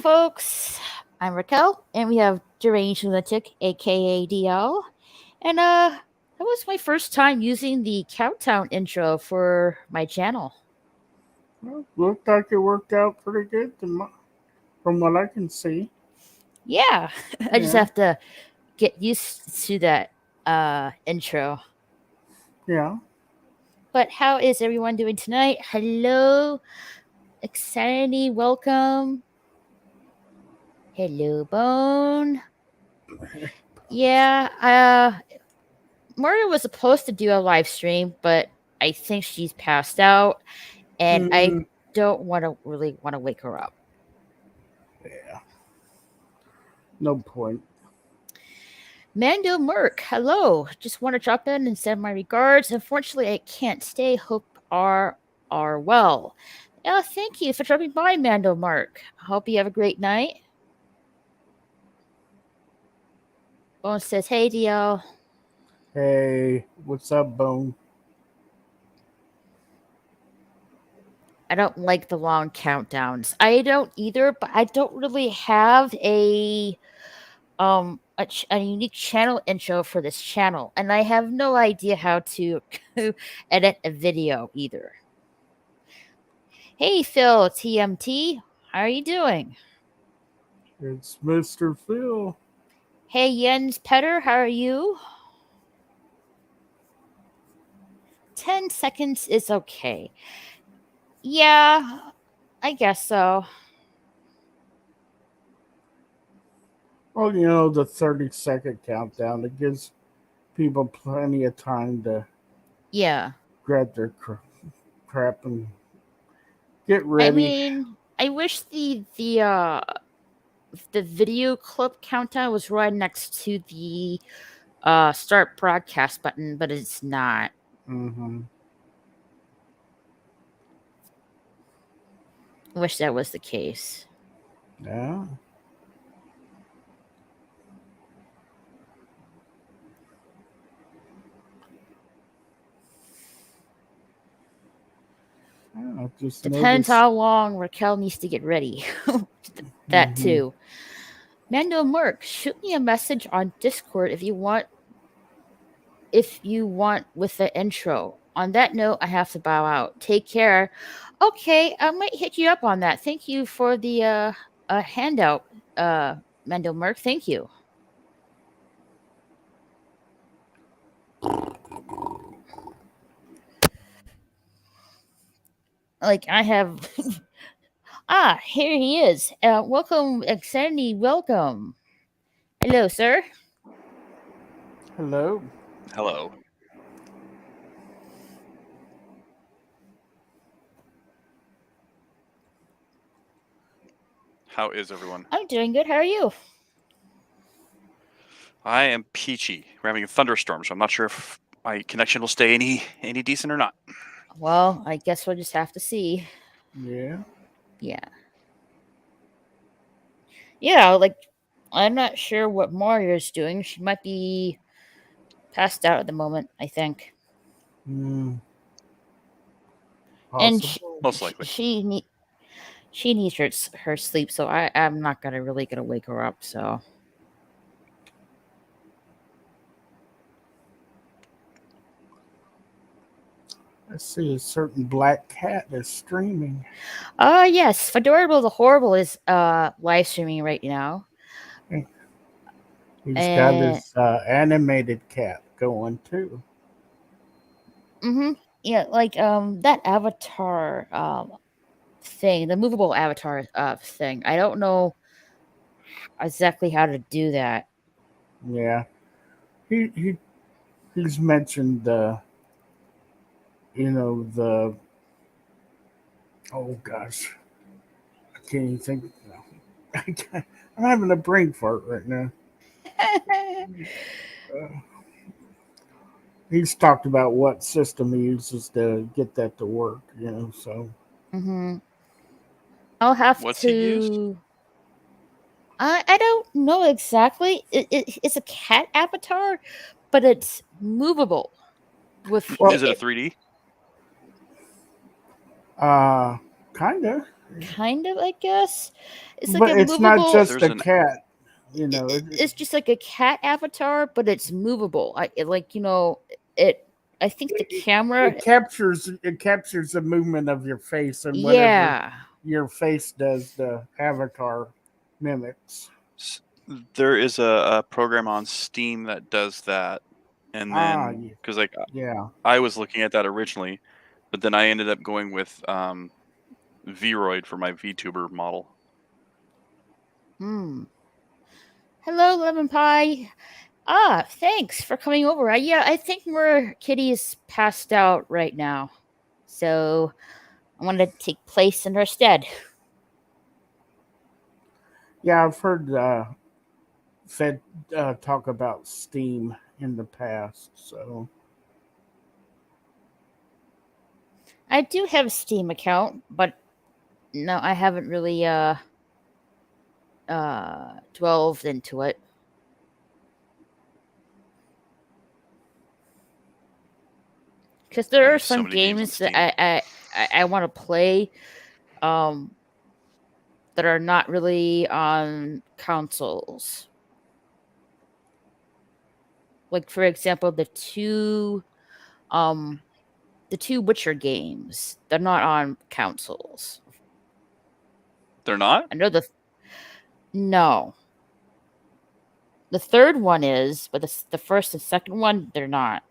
folks. I'm Raquel, and we have Deranged Lunatic, aka DL. And that was my first time using the countdown intro for my channel. Well, looked like it worked out pretty good from what I can see. Yeah, I just Yeah, have to get used to that intro. yeah. But how is everyone doing tonight? Hello, Xanity, welcome. Hello, Bone. Yeah, Mario was supposed to do a live stream, but I think she's passed out, and I Mm, don't really want to wake her up. yeah. No point. Mando Merc, hello. Just want to drop in and send my regards. Unfortunately, I can't stay. Hope are well. Yeah, thank you for dropping by, Mando Merc. Hope you have a great night. Bone says, "Hey, DL." Hey, what's up, Bone? I don't like the long countdowns. I don't either, but I don't really have a unique channel intro for this channel, and I have no idea how to edit a video either. Hey Phil TMT, how are you doing? It's Mr. Phil. Hey Jens Petter, how are you? 10 seconds is okay. Yeah, I guess so. Well, the 30-second countdown, it gives people plenty of time to Yeah. grab their crap and get I ready. mean, I wish the video clip countdown was right next to the start broadcast button, but it's not. Mm-hmm. I wish that was the case. Yeah. I just Depends noticed. how long Raquel needs to get ready. That Mm-hmm. too. Mando Merc, shoot me a message on Discord if you want with the intro. On that note, I have to bow out. Take care. Okay, I might hit you up on that. Thank you for the handout, Mando Merc. Thank you. Like I have here he is. Welcome, Xanity, welcome. Hello, sir. Hello. Hello. How is everyone? I'm doing good. How are you? I am peachy. We're having a thunderstorm, so I'm not sure if my connection will stay any decent or not. Well, I guess we'll just have to see. Yeah. Yeah. Yeah, like I'm not sure what Mario's doing. She might be passed out at the moment, I think. Mm, And possible. Most likely. she needs her sleep, so I'm not gonna wake her up. So I see a certain black cat is streaming. yes, Fedorable the Horrible is live streaming right now. He's got And his animated cat going too. yeah, like that avatar thing, the movable avatar thing. I don't know exactly how to do that. Yeah, he's mentioned the oh gosh, I can't even think. No. I'm having a brain fart right now. Uh, he's talked about what system he uses to get that to work. So mm-hmm. I'll have What's he used? to. I don't know exactly. It's a cat avatar, but it's movable. With well, Is it a 3D? uh, kinda. kind of, I guess. It's like But a it's not movable. just There's a an cat. You know, It's just like a cat avatar, but it's movable. It. I think the camera. it captures the movement of your face, and whatever Yeah. your face does, the avatar mimics. there is a program on Steam that does that, and Ah, then because like yeah. I was looking at that originally, but then I ended up going with Vroid for my VTuber model. Hmm. Hello, lemon pie. Thanks for coming over. I think Mer Kitty is passed out right now, so I want to take place in her stead. Yeah, I've heard said talk about Steam in the past. So I do have a Steam account, but no, I haven't really delved into it. Because I there are have so some many games on games that Steam. I want to play, um, that are not really on consoles. Like for example, um the two Witcher games. They're not on consoles. They're not? I know no. The third one is, but the first and second one they're not.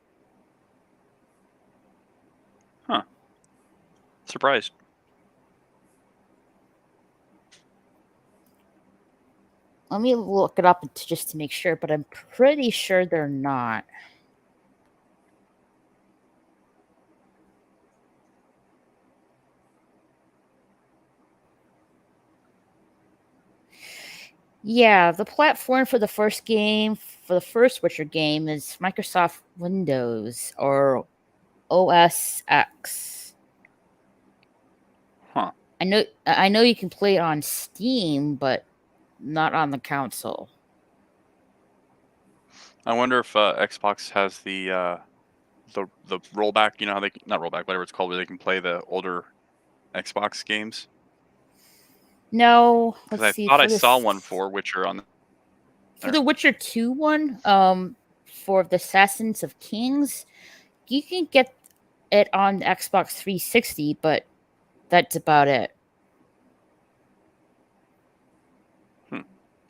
Huh. Surprised. Let me look it up just to make sure, but I'm pretty sure they're not. Yeah, the platform for the first Witcher game is Microsoft Windows or OS X. Huh. I know you can play it on Steam, but not on the console. I wonder if Xbox has the rollback. You know how they not rollback, whatever it's called, where they can play the older Xbox games. No, Because let's I see thought I saw one for Witcher on for there. the Witcher 2 one, for the Assassins of Kings, you can get it on Xbox 360, but that's about it.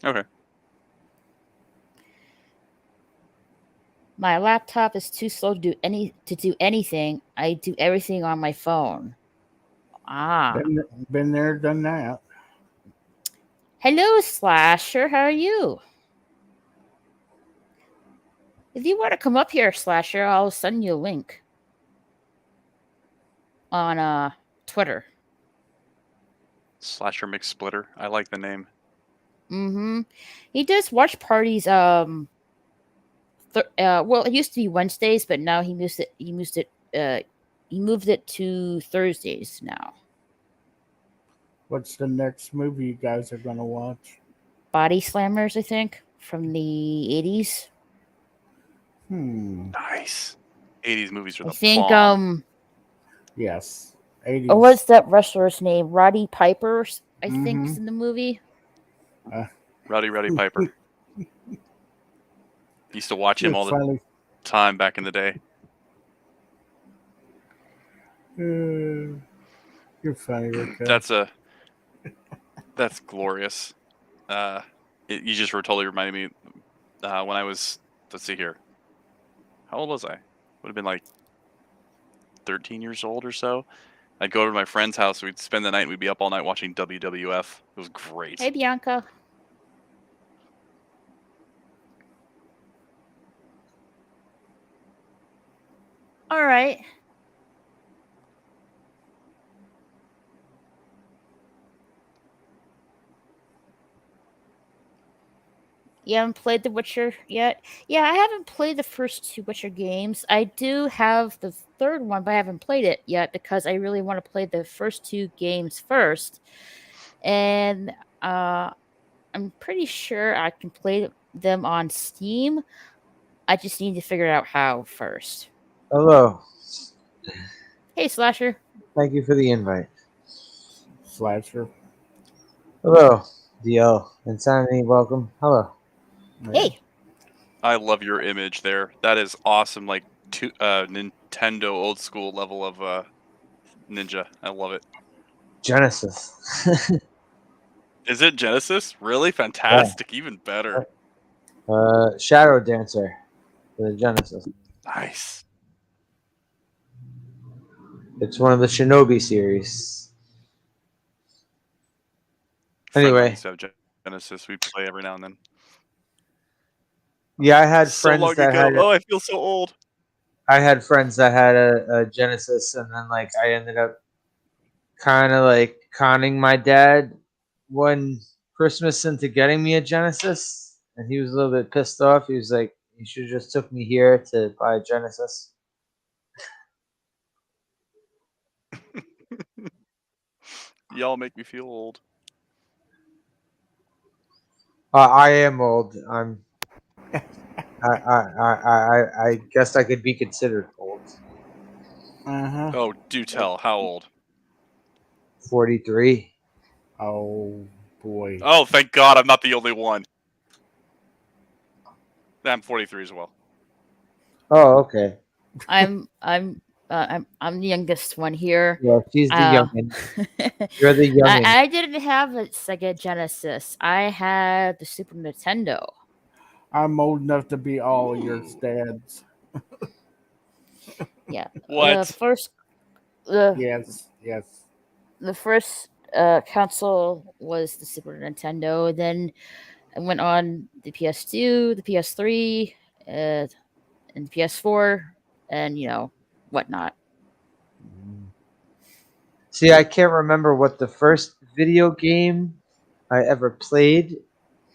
Okay. My laptop is too slow to do anything. I do everything on my phone. Ah. been there, done that. Hello, Slasher. How are you? If you want to come up here, Slasher, I'll send you a link on Twitter. Slasher McSplitter. I like the name. Mm-hmm. He does watch parties. Well, it used to be Wednesdays, but now he moved it. He moved it to Thursdays now. What's the next movie you guys are gonna watch? Body Slammers, I think, from the 80s. Nice. 80s movies are I the think bomb. Yes, oh, 80s. what's that wrestler's name? Roddy Piper, I think, Mm-hmm. is in the movie. Rowdy Piper. Used to watch him You're all the funny. time back in the day. You're funny, Rico. That's glorious. You just were totally reminding me when I was, let's see here. How old was I? Would have been like 13 years old or so. I'd go to my friend's house. We'd spend the night. And we'd be up all night watching WWF. It was great. Hey, Bianca. All right. You haven't played The Witcher yet? Yeah, I haven't played the first two Witcher games. I do have the third one, but I haven't played it yet because I really want to play the first two games first. And I'm pretty sure I can play them on Steam. I just need to figure out how first. Hello. Hey, Slasher. Thank you for the invite. Slasher. Hello, DL. Insanity, welcome. Hello. Yeah. Hey, I love your image there. That is awesome. Like Nintendo old school level of ninja. I love it. Genesis. Is it Genesis? Really fantastic. Even better. Shadow Dancer for the Genesis. Nice. It's one of the Shinobi series. Friend of mine Anyway, used to have Genesis. We play every now and then. yeah, I had So friends long that ago. had. Oh, I feel so old. I had friends that had a Genesis, and then like I ended up kind of like conning my dad one Christmas into getting me a Genesis, and he was a little bit pissed off. He was like, "You should have just took me here to buy a Genesis." Y'all make me feel old. I am old. I guess I could be considered old. Uh-huh. Oh, do tell. How old? 43. Oh boy. Oh, thank God I'm not the only one. I'm 43 as well. Oh, okay. I'm I'm the youngest one here. Yeah, she's the Uh, youngin. You're the youngin. I didn't have a Sega Genesis. I had the Super Nintendo. I'm old enough to be all your Ooh. dads. Yeah, the What? first the Yes, yes. the first console was the Super Nintendo. Then I went on the PS2, the PS3, and the PS4, and whatnot. See, I can't remember what the first video game I ever played,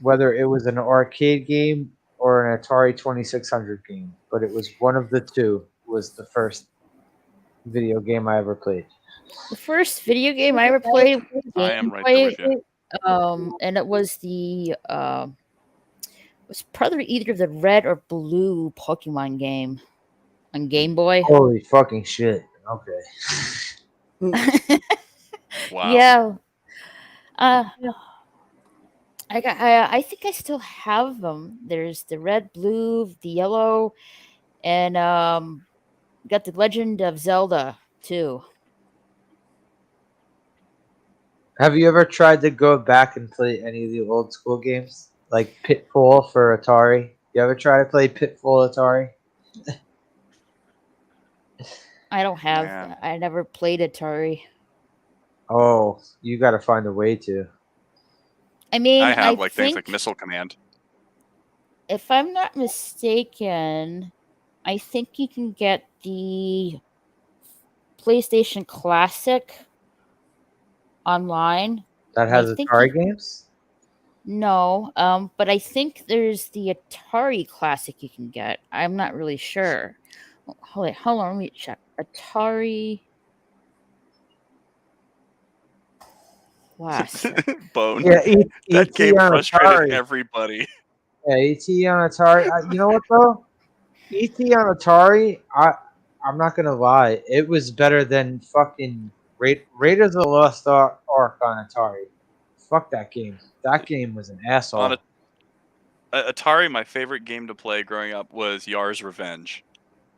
whether it was an arcade game or an Atari 2600 game, but it was one of the two was the first video game I ever played. The first video game I ever played was I Game am right there Boy, with you. and it was was probably either the red or blue Pokemon game on Game Boy. Holy fucking shit. Okay. Wow. Yeah, uh, I think I still have them. There's the red, blue, the yellow, and got the Legend of Zelda too. Have you ever tried to go back and play any of the old school games? Like Pitfall for Atari? You ever try to play Pitfall Atari? I don't have. Man. I never played Atari. Oh, you got to find a way to. I mean, I I have like things like think Missile Command. if I'm not mistaken, I think you can get the PlayStation Classic online, That and I has think you Atari games? no, but I think there's the Atari Classic you can get. I'm not really sure. Hold on, let me check. Atari Classic. Bone. Yeah, That ET game on frustrated Atari. everybody. Yeah, ET on Atari. You know what though? ET on Atari. I'm not gonna lie. It was better than fucking Raiders of the Lost Ark on Atari. Fuck that game. That game was an On asshole. Atari, my favorite game to play growing up was Yar's Revenge.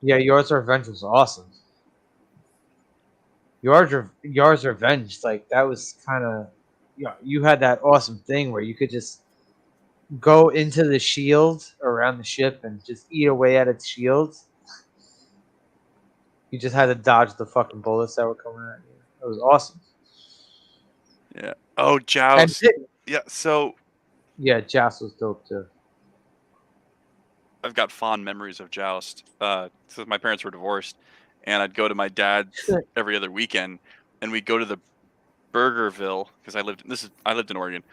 Yeah, Yours Revenge was awesome. Yours Revenge, like that was kind of, you had that awesome thing where you could just go into the shield around the ship and just eat away at its shields. You just had to dodge the fucking bullets that were coming at you. It was awesome. Yeah. Oh, And Joust. Yeah. So yeah, Joust was dope too. I've got fond memories of Joust. So my parents were divorced, and I'd go to my dad's every other weekend, and we'd go to the Burgerville because I lived in Oregon.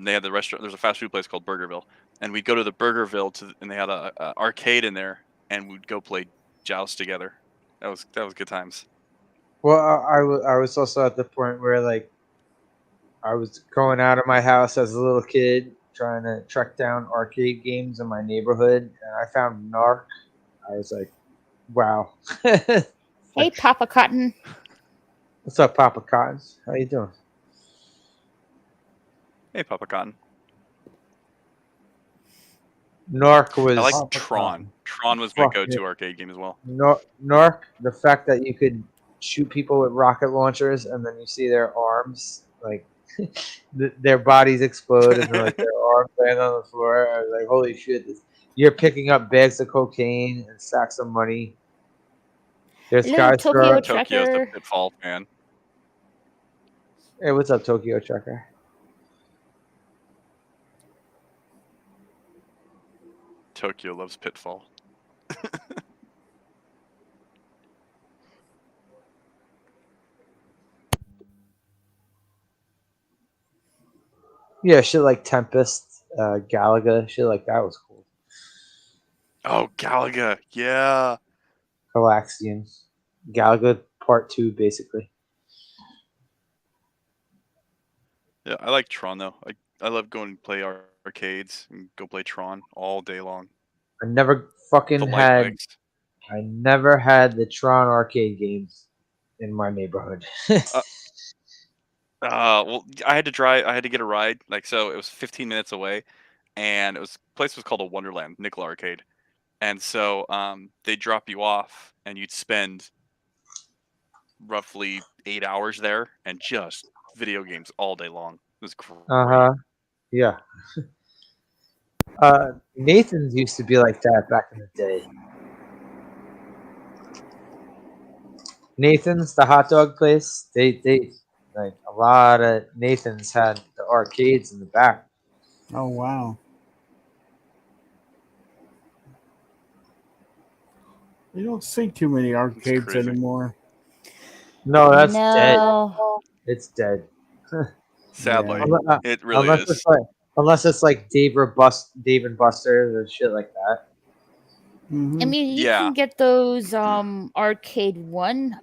They had the restaurant. There's a fast food place called Burgerville, and we'd go to the Burgerville and they had a arcade in there, and we'd go play Joust together. That was good times. Well, I was also at the point where like I was going out of my house as a little kid trying to track down arcade games in my neighborhood, and I found Narc. I was like, wow. Hey, Papa Cotton. What's up, Papa Cottons? How you doing? Hey, Papa Cotton. Nork was I like Papa Tron. Cotton. Tron was my Fuck go-to it. arcade game as well. Nork. The fact that you could shoot people with rocket launchers and then you see their arms like their bodies explode and then like their arms land on the floor. I was like, holy shit! You're picking up bags of cocaine and sacks of money. There's Hello, guys Tokyo throwing. Tokyo's the Trekker. Pitfall fan. Hey, what's up, Tokyo Trucker? Tokyo loves Pitfall. Yeah, shit like Tempest, Galaga, shit like that was cool. Oh, Galaga. Yeah. Galaxian. Galaga Part 2, basically. Yeah, I like Tron though. I love going and play arcades and go play Tron all day long. I never The fucking light had. legs. I never had the Tron arcade games in my neighborhood. Well, I had to drive. I had to get a ride. Like, so it was 15 minutes away, and place was called a Wonderland Nickel Arcade, and so they drop you off, and you'd spend roughly 8 hours there, and just video games all day long. It was great. Uh-huh. Yeah. Nathan's used to be like that back in the day. Nathan's, the hot dog place, they like a lot of Nathan's had the arcades in the back. Oh wow. You don't see too many arcades crazy. anymore. No, that's dead. No. It's dead. Sadly, Yeah. it really unless is. unless it's like Dave and Buster's or shit like that. I Mhm. mean, you Yeah. can get those Arcade 1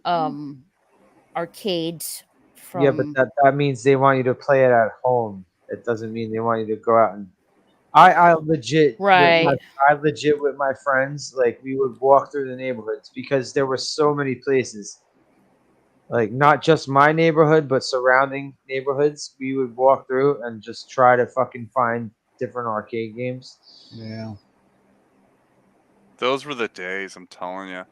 arcades from Yeah, but that means they want you to play it at home. It doesn't mean they want you to go out and. I legit right. with my friends, like we would walk through the neighborhoods because there were so many places. Like not just my neighborhood, but surrounding neighborhoods. We would walk through and just try to fucking find different arcade games. Yeah. Those were the days. I'm telling you.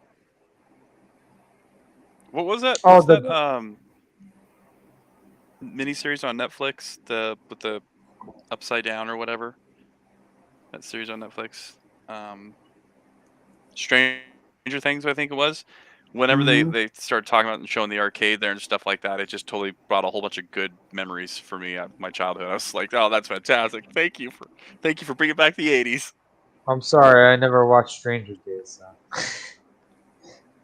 What was that? Oh, What's that? Miniseries on Netflix, with the upside down or whatever. That series on Netflix. Stranger Things, I think it was. Whenever Mhm. they started talking about and showing the arcade there and stuff like that, it just totally brought a whole bunch of good memories for me of my childhood. I was like, "Oh, that's fantastic! Thank you for bringing back the '80s." I'm sorry, I never watched Stranger Days. So. I It's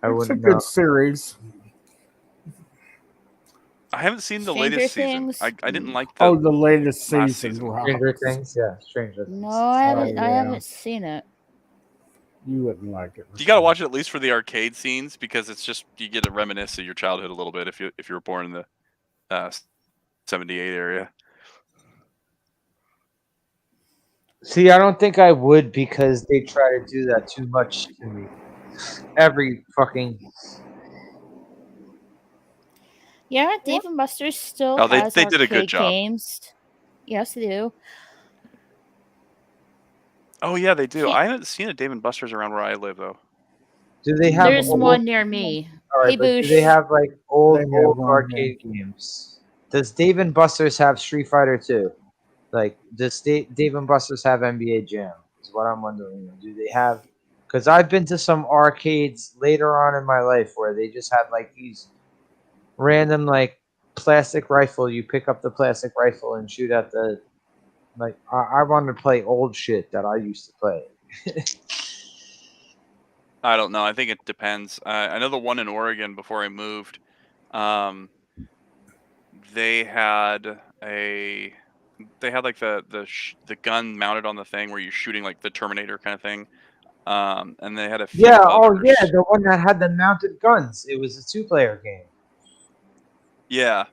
a wouldn't good know. series. I haven't seen the Stranger latest season. Things? I didn't like Oh, the the latest last season. season. Wow. Stranger Things, yeah, Stranger No, Things. I Oh, haven't. I yeah. haven't seen it. You wouldn't like it. You got to watch it at least for the arcade scenes because it's just you get to reminisce of your childhood a little bit if you were born in the 78 area. See, I don't think I would because they try to do that too much to me. Every fucking. Yeah, Dave and Buster's still Oh, has they did a good arcade job. games. Yes, they do. Oh yeah, they do. Can't- I haven't seen a Dave and Buster's around where I live though. Do they have There's old? one near me. All right, Hey, but do Boosh. they have like They old have one, arcade games? Does Dave and Buster's have Street Fighter 2? Like, does Dave and Buster's have NBA Jam? Is what I'm wondering. Do they have? Because I've been to some arcades later on in my life where they just have like these random like plastic rifle. You pick up the plastic rifle and shoot at the. Like, I want to play old shit that I used to play. I don't know. I think it depends. I know the one in Oregon before I moved. They had like the gun mounted on the thing where you're shooting like the Terminator kind of thing. And they had a few Yeah. others. Oh, yeah. The one that had the mounted guns. It was a 2-player game. Yeah.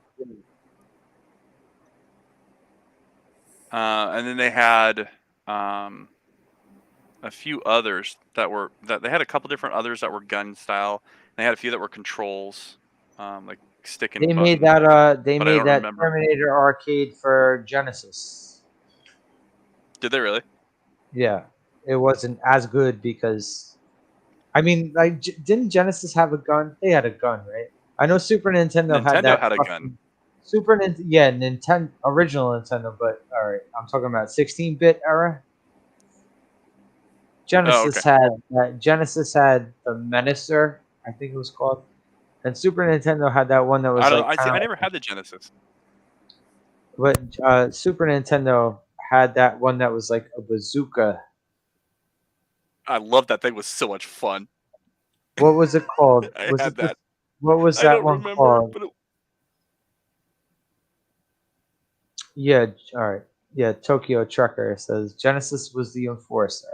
And then they had a few others that they had a couple different others that were gun style. They had a few that were controls, like sticking. They made button, that. They but I made don't that remember. Terminator arcade for Genesis. Did they really? Yeah, it wasn't as good because, I mean, like, didn't Genesis have a gun? They had a gun, right? I know Super Nintendo had Nintendo that. had a gun. Fucking Super Nintendo, yeah, Nintendo, original Nintendo. But all right, I'm talking about 16-bit era. Oh, okay. Genesis had the Menacer, I think it was called, and Super Nintendo had that one that was I don't know. like kind I of. never had the Genesis. But Super Nintendo had that one that was like a bazooka. I love that thing. Was so much fun. What was it called? I Was had it the, that. what was I that don't one remember, called? but Yeah, all right. Yeah, Tokyo Trucker says Genesis was the enforcer.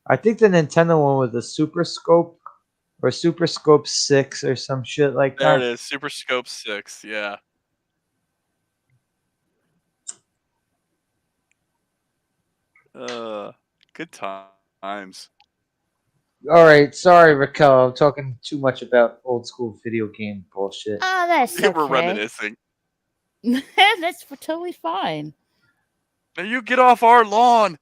I think the Nintendo one was the Super Scope or Super Scope 6 or some shit like there it that. is. Super Scope 6. Yeah. Good times. All right, sorry, Raquel. I'm talking too much about old school video game bullshit. Ah, that's We're okay. reminiscing. That's totally fine. Now you get off our lawn.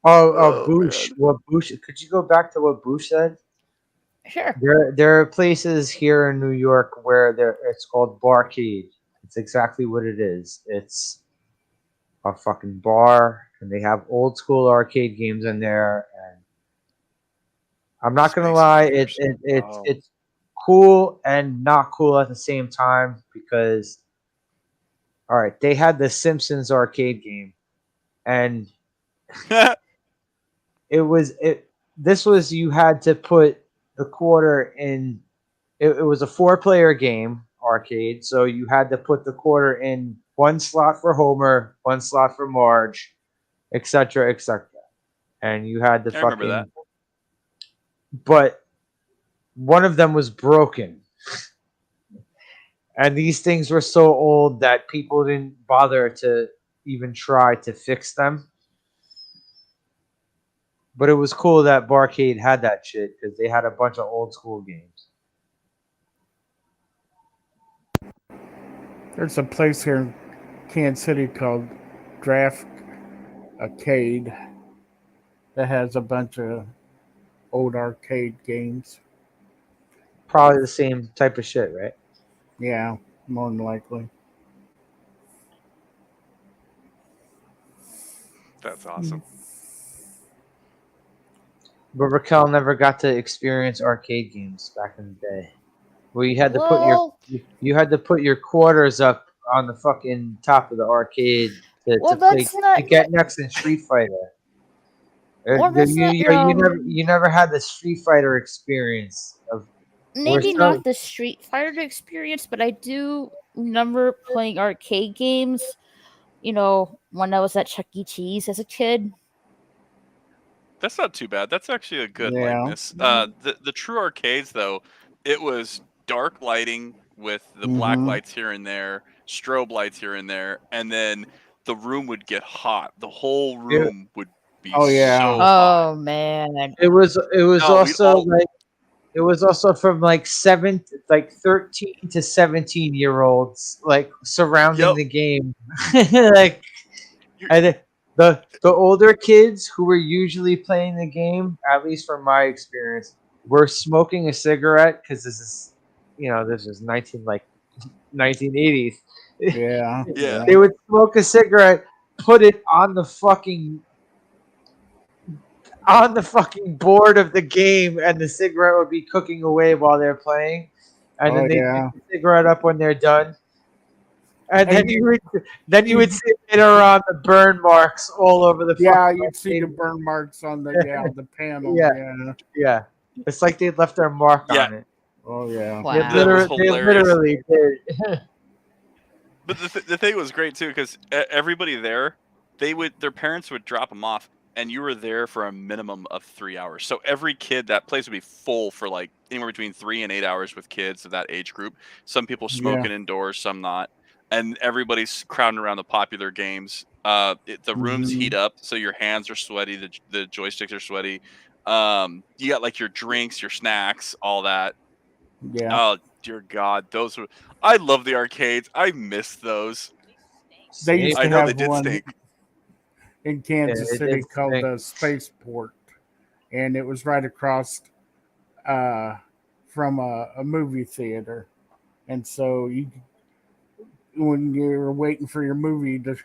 Oh Boosh. man. What Boosh? Could you go back to what Boosh said? Sure. There are places here in New York where it's called barcade. It's exactly what it is. It's a fucking bar, and they have old school arcade games in there. And I'm not gonna Space lie, Invaders. Oh. it's cool and not cool at the same time because, all right, they had the Simpsons arcade game, and it was it. This was you had to put the quarter in. It was a 4-player game arcade, so you had to put the quarter in one slot for Homer, one slot for Marge, etc., etc. And you had to I remember that. fucking. But one of them was broken, and these things were so old that people didn't bother to even try to fix them. But it was cool that Barcade had that shit because they had a bunch of old school games. There's a place here in Kansas City called Draft Arcade that has a bunch of old arcade games. Probably the same type of shit, right? Yeah, more than likely. That's awesome. But Raquel never got to experience arcade games back in the day, where you had to put Well, your quarters up on the fucking top of the arcade well, to play that's not. to get next in Street Fighter. Well, that's not. You never had the Street Fighter experience of where Maybe some not the Street Fighter experience, but I do remember playing arcade games. When I was at Chuck E. Cheese as a kid. That's not too bad. That's actually a good Yeah. likeness. The true arcades though, it was dark lighting with the black Mm-hmm. lights here and there, strobe lights here and there, and then the room would get hot. The whole it, room would be Oh, yeah. so hot. Oh man. it was No, we'd also all like it was also from like 13 to 17-year-olds like surrounding yep. the game. Like You- and the older kids who were usually playing the game, at least from my experience, were smoking a cigarette because this is 1980s. Yeah. Yeah. They would smoke a cigarette, put it on the fucking board of the game, and the cigarette would be cooking away while they're playing, and Oh, then they pick yeah. the cigarette up when they're done. And And then you would see later on the burn marks all over the yeah, fucking you'd see the arcade. burn marks on the panel. Yeah. Yeah. Yeah, it's like they left their mark Yeah. on it. Oh, yeah. Wow. That was They hilarious. literally did. But the thing was great too because everybody there, their parents would drop them off, and you were there for a minimum of 3 hours. So every kid, that place would be full for like anywhere between 3 and 8 hours with kids of that age group. Some people Yeah. smoking indoors, some not, and everybody's crowding around the popular games. The rooms Mhm. heat up, so your hands are sweaty, the joysticks are sweaty. You got like your drinks, your snacks, all that. Yeah, Oh dear God, those were. I love the arcades. I miss those. they Same. used I to know they have did one stink. in Yeah, Kansas it City did called stink. the Spaceport, and it was right across uh, from a movie theater. And so when you're waiting for your movie to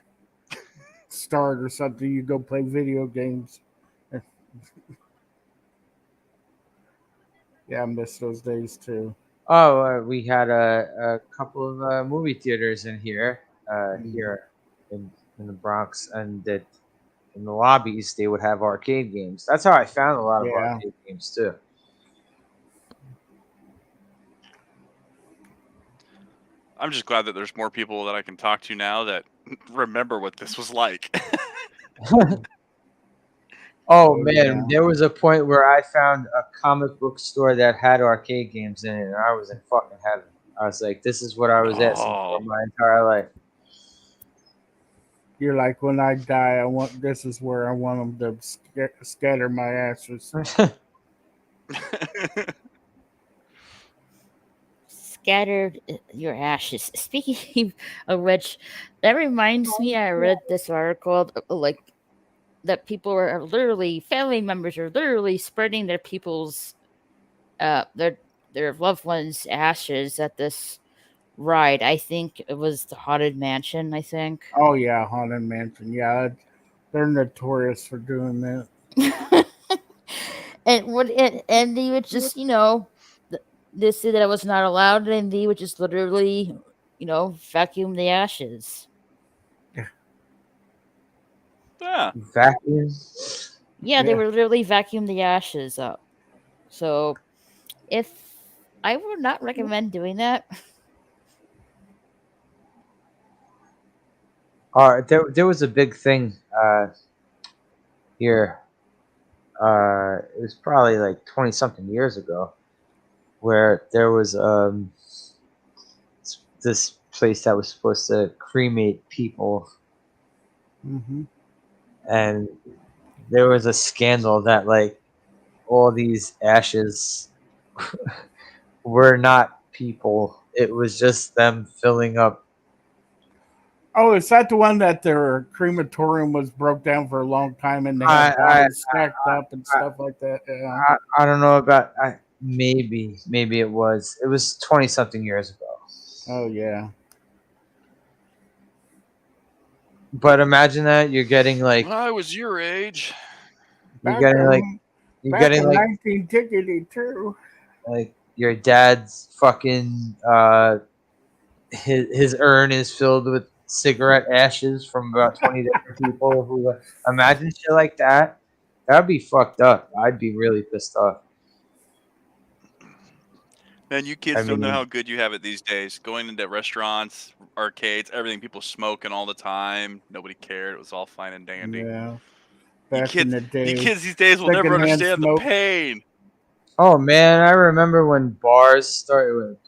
start or something, you go play video games. Yeah, I miss those days too. Oh, we had a couple of movie theaters in here, Mm. here in the Bronx, and that in the lobbies they would have arcade games. That's how I found a lot of Yeah, arcade games too. I'm just glad that there's more people that I can talk to now that remember what this was like. Oh oh man, yeah, there was a point where I found a comic book store that had arcade games in it, and I was in fucking heaven. I was like, this is what I was asking for Oh, my entire life. you're like when I die, I want this is where I want them to scatter my ashes. Scattered your ashes. Speaking of which, that reminds me. I read this article, like that people are literally family members are literally spreading their people's their loved ones' ashes at this ride. I think it was the Haunted Mansion. I think. Oh yeah, Haunted Mansion. Yeah, they're notorious for doing that. And they would just they said that it was not allowed, and they would just literally vacuum the ashes. yeah. Vacuum. Yeah, they Yeah, were literally vacuum the ashes up. So if I would not recommend doing that. There was a big thing here. It was probably like 20 something years ago, where there was this place that was supposed to cremate people, hmm and there was a scandal that like all these ashes were not people. It was just them filling up. Oh, is that the one that their crematorium was broke down for a long time and they I had I bodies stacked up and I, stuff like that? Yeah. I don't know about maybe it was 20 something years ago. Oh yeah. But imagine that you're getting like When I was your age. you're Back getting like in you're back getting in 1982. like your dad's fucking his urn is filled with cigarette ashes from about 20 different people who imagine shit like that. That'd be fucked up. I'd be really pissed off. Man, you I kids don't know mean, how good you have it these days. Going into restaurants, arcades, everything, people smoking all the time. Nobody cared. It was all fine and dandy. Yeah. You Back in kids, the you day. kids these days will never Secondhand understand the smoke. pain. oh man, I remember when bars started with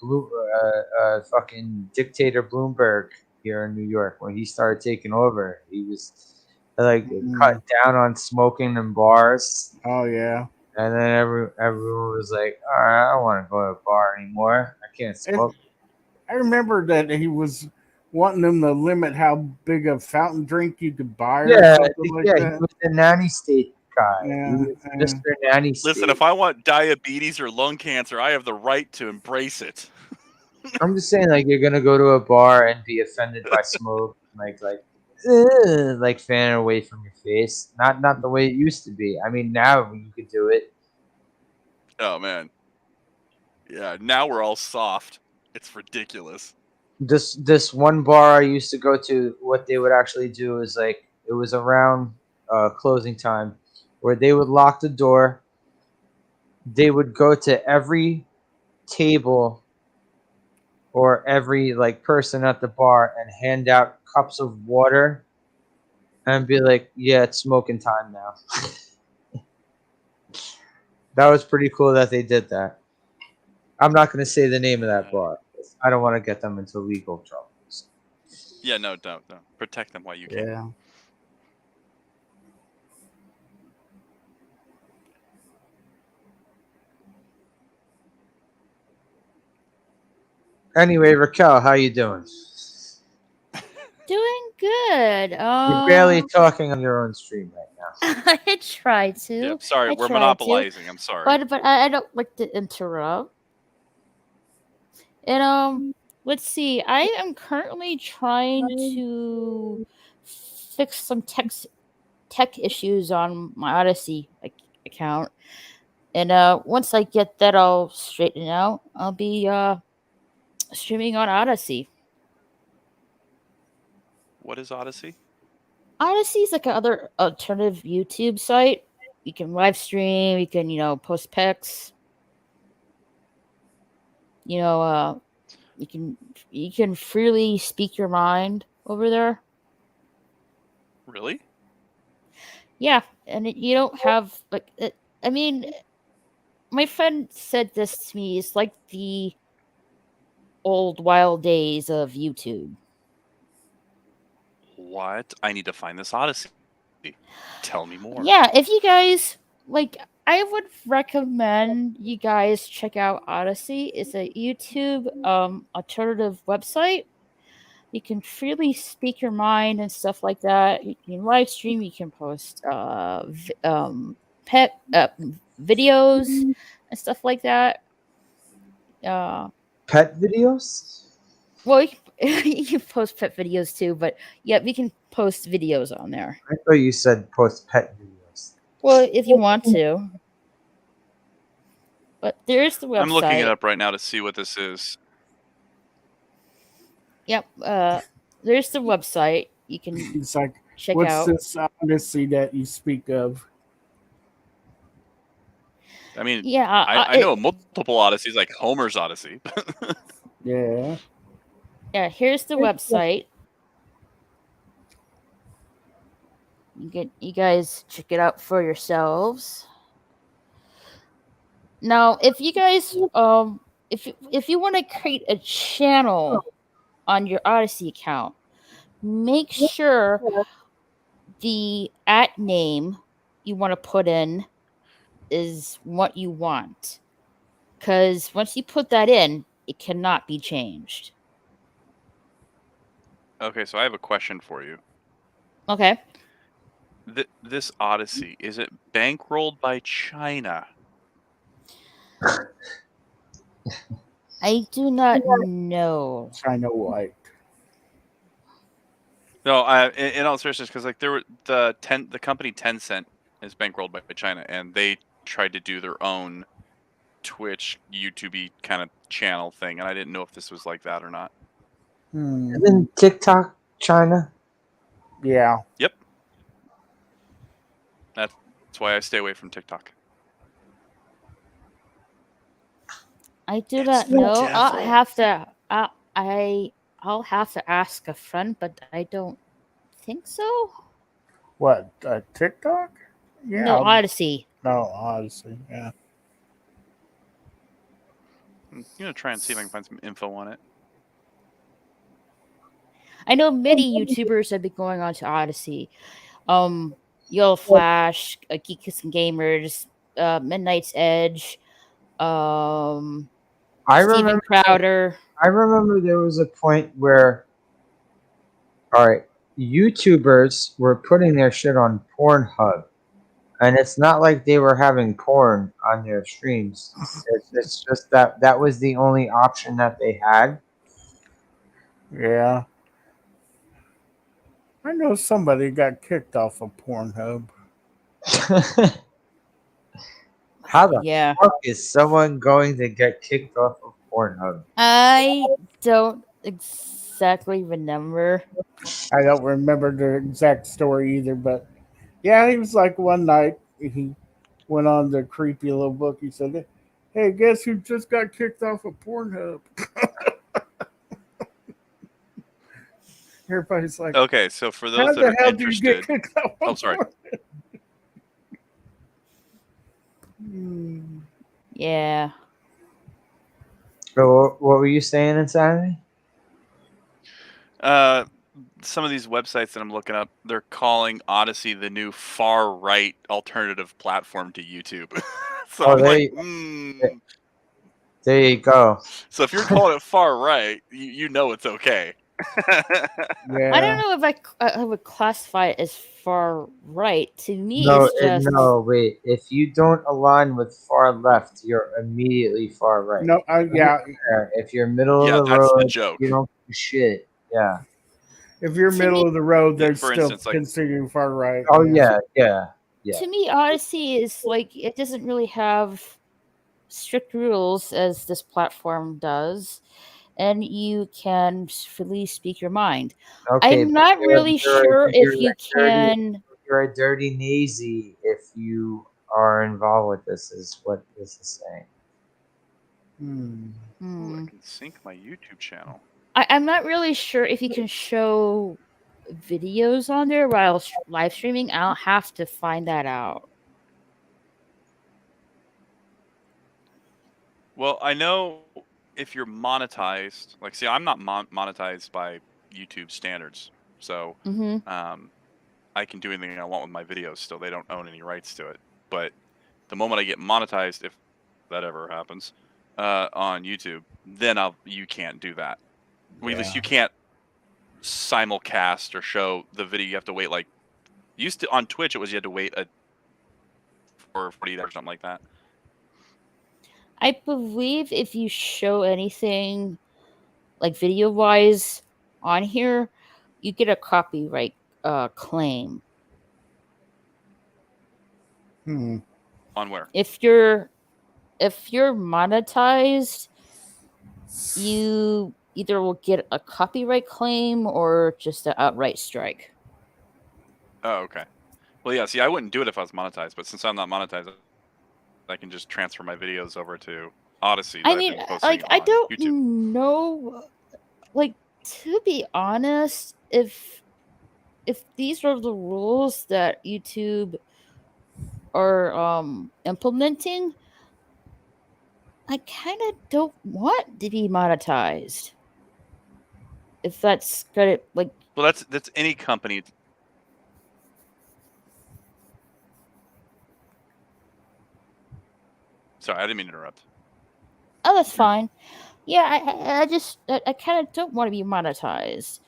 fucking dictator Bloomberg here in New York when he started taking over. He was like cut Mm. down on smoking in bars. Oh yeah. And then everyone was like, "All right, I don't want to go to a bar anymore. I can't It, smoke." I remember that he was wanting them to limit how big a fountain drink you could buy or Yeah, I something think like yeah, he that. was the nanny state guy. He Yeah. was Mr. Nanny Listen, State. if I want diabetes or lung cancer, I have the right to embrace it. I'm just saying, like you're gonna go to a bar and be offended by smoke, like "Ugh," like fan it away from your face. Not the way it used to be. I mean, now you could do it. Oh man, yeah. Now we're all soft. It's ridiculous. This one bar I used to go to, what they would actually do is like it was around closing time, where they would lock the door. They would go to every table or every like person at the bar and hand out cups of water and be like, "Yeah, it's smoking time now." That was pretty cool that they did that. I'm not going to say the name of that Uh, bar. I don't want to get them into legal trouble. yeah, no, don't. Protect them while you can. Yeah. Anyway, Raquel, how you doing? Doing good. You're barely talking on your own stream right now. I try to. Yep, sorry, I we're try to, monopolizing. I'm sorry. but I don't like to interrupt. And let's see. I am currently trying to fix some tech issues on my Odyssey account. And once I get that all straightened out, I'll be streaming on Odyssey. What is Odyssey? Odyssey is like another alternative YouTube site. You can live stream. You can post pics. You can freely speak your mind over there. Really? Yeah, and you don't have like I mean, my friend said this to me. It's like the old wild days of YouTube. What? I need to find this Odyssey. Tell me more. Yeah, if you guys like, I would recommend you guys check out Odyssey. It's a YouTube alternative website. You can freely speak your mind and stuff like that. You can live stream. You can post pet videos and stuff like that. Pet videos? Well, you can post pet videos too, but yeah, we can post videos on there. I thought you said post pet videos. Well, if you want to. But there's the website. I'm looking it up right now to see what this is. Yep. There's the website. You can It's like, check what's out. this Odyssey that you speak of? I mean, Yeah, I know multiple Odysseys, like Homer's Odyssey. Yeah. Yeah, here's the website. You guys check it out for yourselves. Now, if you guys if you want to create a channel on your Odyssey account, make sure the @ name you want to put in is what you want. Because once you put that in, it cannot be changed. Okay, so I have a question for you. Okay. This Odyssey, is it bankrolled by China? I do not know. China White. No, in all seriousness, because like the company Tencent is bankrolled by China, and they tried to do their own Twitch, YouTube kind of channel thing, and I didn't know if this was like that or not. Isn't TikTok China? Yeah. Yep. That's why I stay away from TikTok. I do It's not the know. devil. I'll have to ask a friend, but I don't think so. What? TikTok? Yeah. No, Odyssey. No, Odyssey. Yeah. I'm gonna try and see if I can find some info on it. I know many YouTubers have been going on to Odyssey. Yellow Flash, Geeks and Gamers, Midnight's Edge, I Steven remember. Crowder. I remember there was a point where, all right, YouTubers were putting their shit on Pornhub, and it's not like they were having porn on their streams. It's just that was the only option that they had. Yeah. I know somebody got kicked off of Pornhub. How the Yeah. fuck is someone going to get kicked off of Pornhub? I don't exactly remember. I don't remember the exact story either, but yeah, he was like one night he went on the creepy little book. He said, "Hey, guess who just got kicked off of Pornhub?" Everybody's like, Okay, so for "How those that the are hell did you get interested, kicked off?" oh sorry, Hmm. Yeah. So what were you saying, Insanity? some of these websites that I'm looking up, they're calling Odyssey the new far right alternative platform to YouTube. So Oh, I'm there like, you- There you go. So if you're calling it far right, you know it's okay. Yeah. I don't know if I would classify it as far right. To me, No, it's just no, wait. If you don't align with far left, you're immediately far right. No, yeah. If you're middle Yeah, of the that's the road, joke. you don't do shit. Yeah. If you're To middle me- of the road, they're For still instance, like considering far right. Oh yeah, yeah. Yeah. to me, Odyssey is like it doesn't really have strict rules as this platform does, and you can freely speak your mind. Okay, I'm not really sure if you dirty, can. you're a dirty nazi if you are involved with this. Is what this is saying. Hmm. ooh, I Hmm, can sync my YouTube channel. I'm not really sure if you can show videos on there while live streaming. I'll have to find that out. Well, I know if you're monetized, like, see, I'm not monetized by YouTube standards, so Mm-hmm. um, I can do anything I want with my videos. Still, they don't own any rights to it. But the moment I get monetized, if that ever happens, on YouTube, then you can't do that. Well, at least Yeah. you can't simulcast or show the video. You have to wait like used to on Twitch. It was you had to wait for 48 hours or something like that. I believe if you show anything like video wise on here, you get a copyright claim. Hmm. On where? If you're monetized, you either will get a copyright claim or just an outright strike. Oh, okay. Well, yeah. See, I wouldn't do it if I was monetized, but since I'm not monetized, I can just transfer my videos over to Odyssey that I I've mean, been posting like I on don't YouTube. know, like to be honest, if these are the rules that YouTube are implementing, I kind of don't want to be monetized. If that's gonna like, Well, that's any company. Sorry, I didn't mean to interrupt. oh, that's fine. Yeah, I just I kind of don't want to be monetized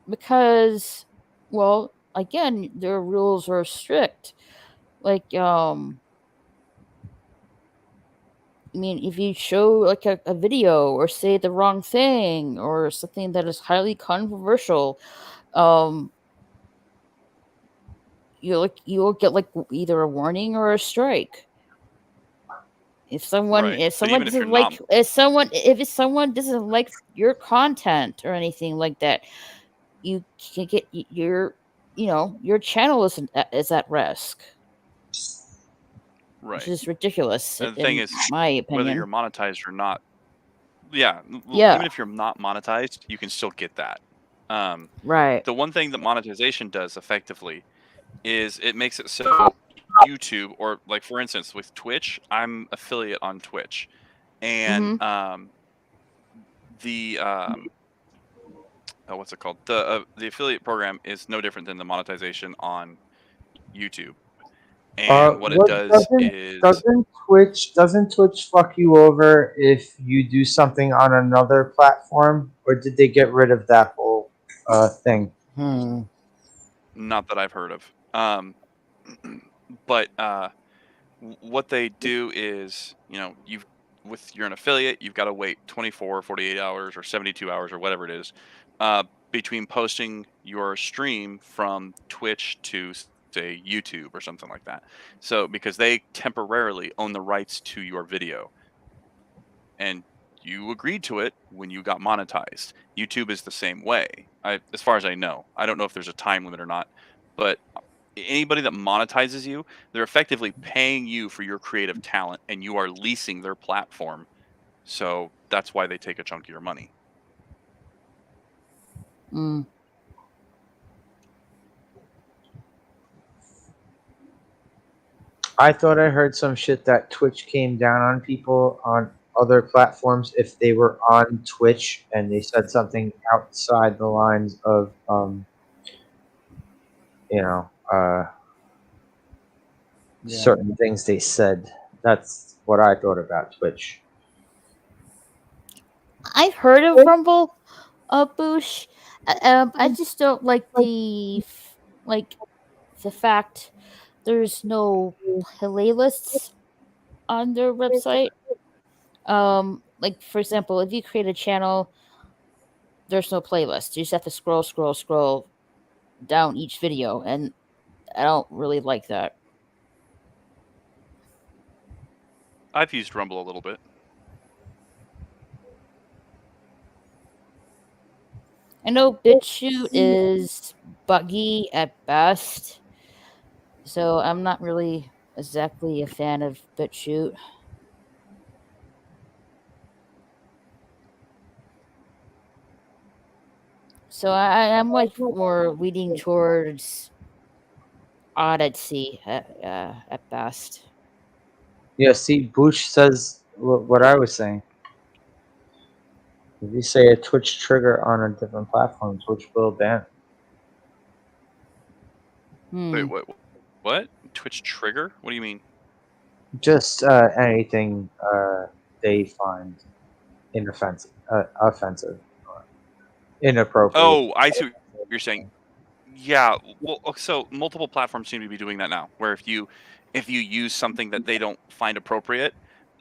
because, well, again, their rules are strict. Like, I mean, if you show like a video or say the wrong thing or something that is highly controversial, um, you'll get like either a warning or a strike. Right, If but someone even if you're doesn't not, like someone doesn't like your content or anything like that, you can get your channel is at risk, which right, is ridiculous and the thing in is, my whether you're opinion. monetized or not, yeah, Yeah, even if you're not monetized, you can still get that. Um, right. the one thing that monetization does effectively is it makes it so YouTube or like for instance with Twitch, I'm affiliate on Twitch, and Mm-hmm. the what's it called? The affiliate program is no different than the monetization on YouTube. And what it What does is doesn't Twitch fuck you over if you do something on another platform, or did they get rid of that whole thing? Hmm. not that I've heard of. But what they do is, you've you're an affiliate, you've got to wait 24, 48 hours or 72 hours or whatever it is uh, between posting your stream from Twitch to say YouTube or something like that. So because they temporarily own the rights to your video and you agreed to it when you got monetized. YouTube is the same way. As far as I know, I don't know if there's a time limit or not, but anybody that monetizes you, they're effectively paying you for your creative talent and you are leasing their platform. So that's why they take a chunk of your money. Mm. I thought I heard some shit that Twitch came down on people on other platforms if they were on Twitch and they said something outside the lines of, you know, Yeah. certain things they said. That's what I thought about Twitch. I've heard of Rumble, Boosh. I just don't like like the fact there's no playlists on their website. Like for example, if you create a channel, there's no playlist. You just have to scroll down each video, and I don't really like that. I've used Rumble a little bit. I know BitChute is buggy at best, so I'm not really exactly a fan of BitChute. So I'm like more leaning towards Odyssey at best. Yeah, see, Bush says what I was saying. If you say a Twitch trigger on a different platform, Twitch will ban it. Wait, Hmm. what? Twitch trigger? What do you mean? Just anything they find inoffensive, offensive, or inappropriate. Oh, I see what you're saying. Yeah, well, so multiple platforms seem to be doing that now. Where if you use something that they don't find appropriate,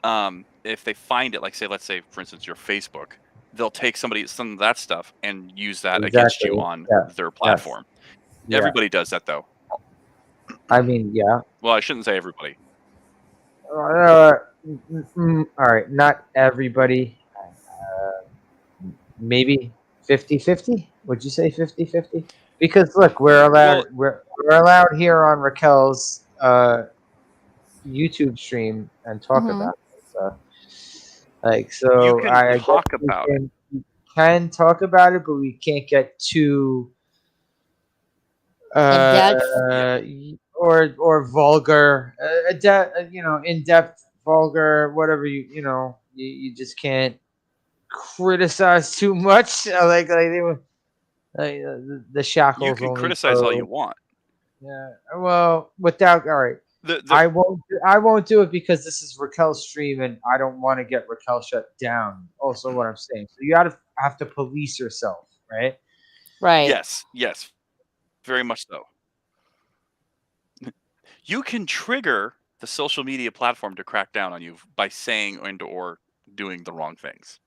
if they find it, like say, let's say, for instance, your Facebook, they'll take some of that stuff and use that against you Exactly. on Yeah. their Yes. platform. Yeah. Everybody does that, though. I mean, yeah. Well, I shouldn't say everybody. All right. Not everybody. Maybe 50-50? Would you say 50-50? Because look, we're allowed Well, we're allowed here on Raquel's YouTube stream and talk Mm-hmm. about it. So, like, you so can I guess talk we about it. can talk about it, but we can't get too In depth. or vulgar, in depth, vulgar, whatever you just can't criticize too much. Like they were, the You shackles can only criticize all you go. want. Yeah. Well, without all right. The I won't. I won't do it because this is Raquel's stream, and I don't want to get Raquel shut down. Also, what I'm saying. So you have to police yourself, right? Right. yes, very much so. You can trigger the social media platform to crack down on you by saying and or doing the wrong things.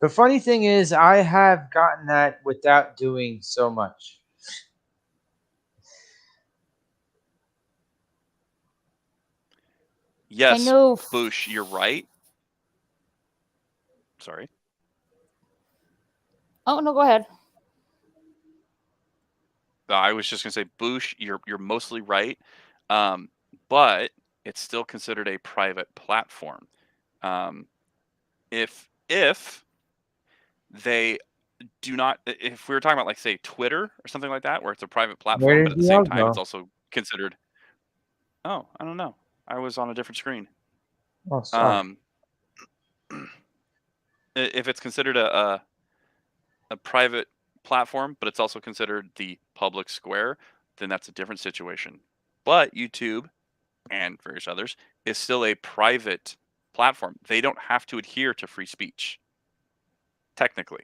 The funny thing is, I have gotten that without doing so much. Yes, know. Bush, you're right. Sorry. Oh no, go ahead. I was just gonna say, Bush, you're mostly right, but it's still considered a private platform. Um, if they do not, if we were talking about like say Twitter or something like that, where it's a private platform, Where but did at the you same all time it's go? also considered. Oh, I don't know. I was on a different screen. Oh, sorry. If it's considered a private platform, but it's also considered the public square, then that's a different situation. But YouTube and various others is still a private platform. They don't have to adhere to free speech, technically.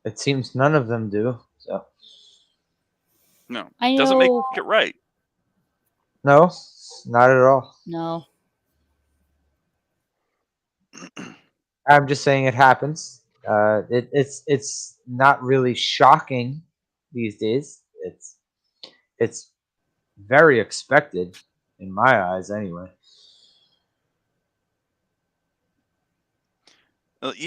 It seems none of them do. So No, I doesn't make know. it right. no, not at all. No. I'm just saying it happens. It's not really shocking these days. It's very expected in my eyes, anyway.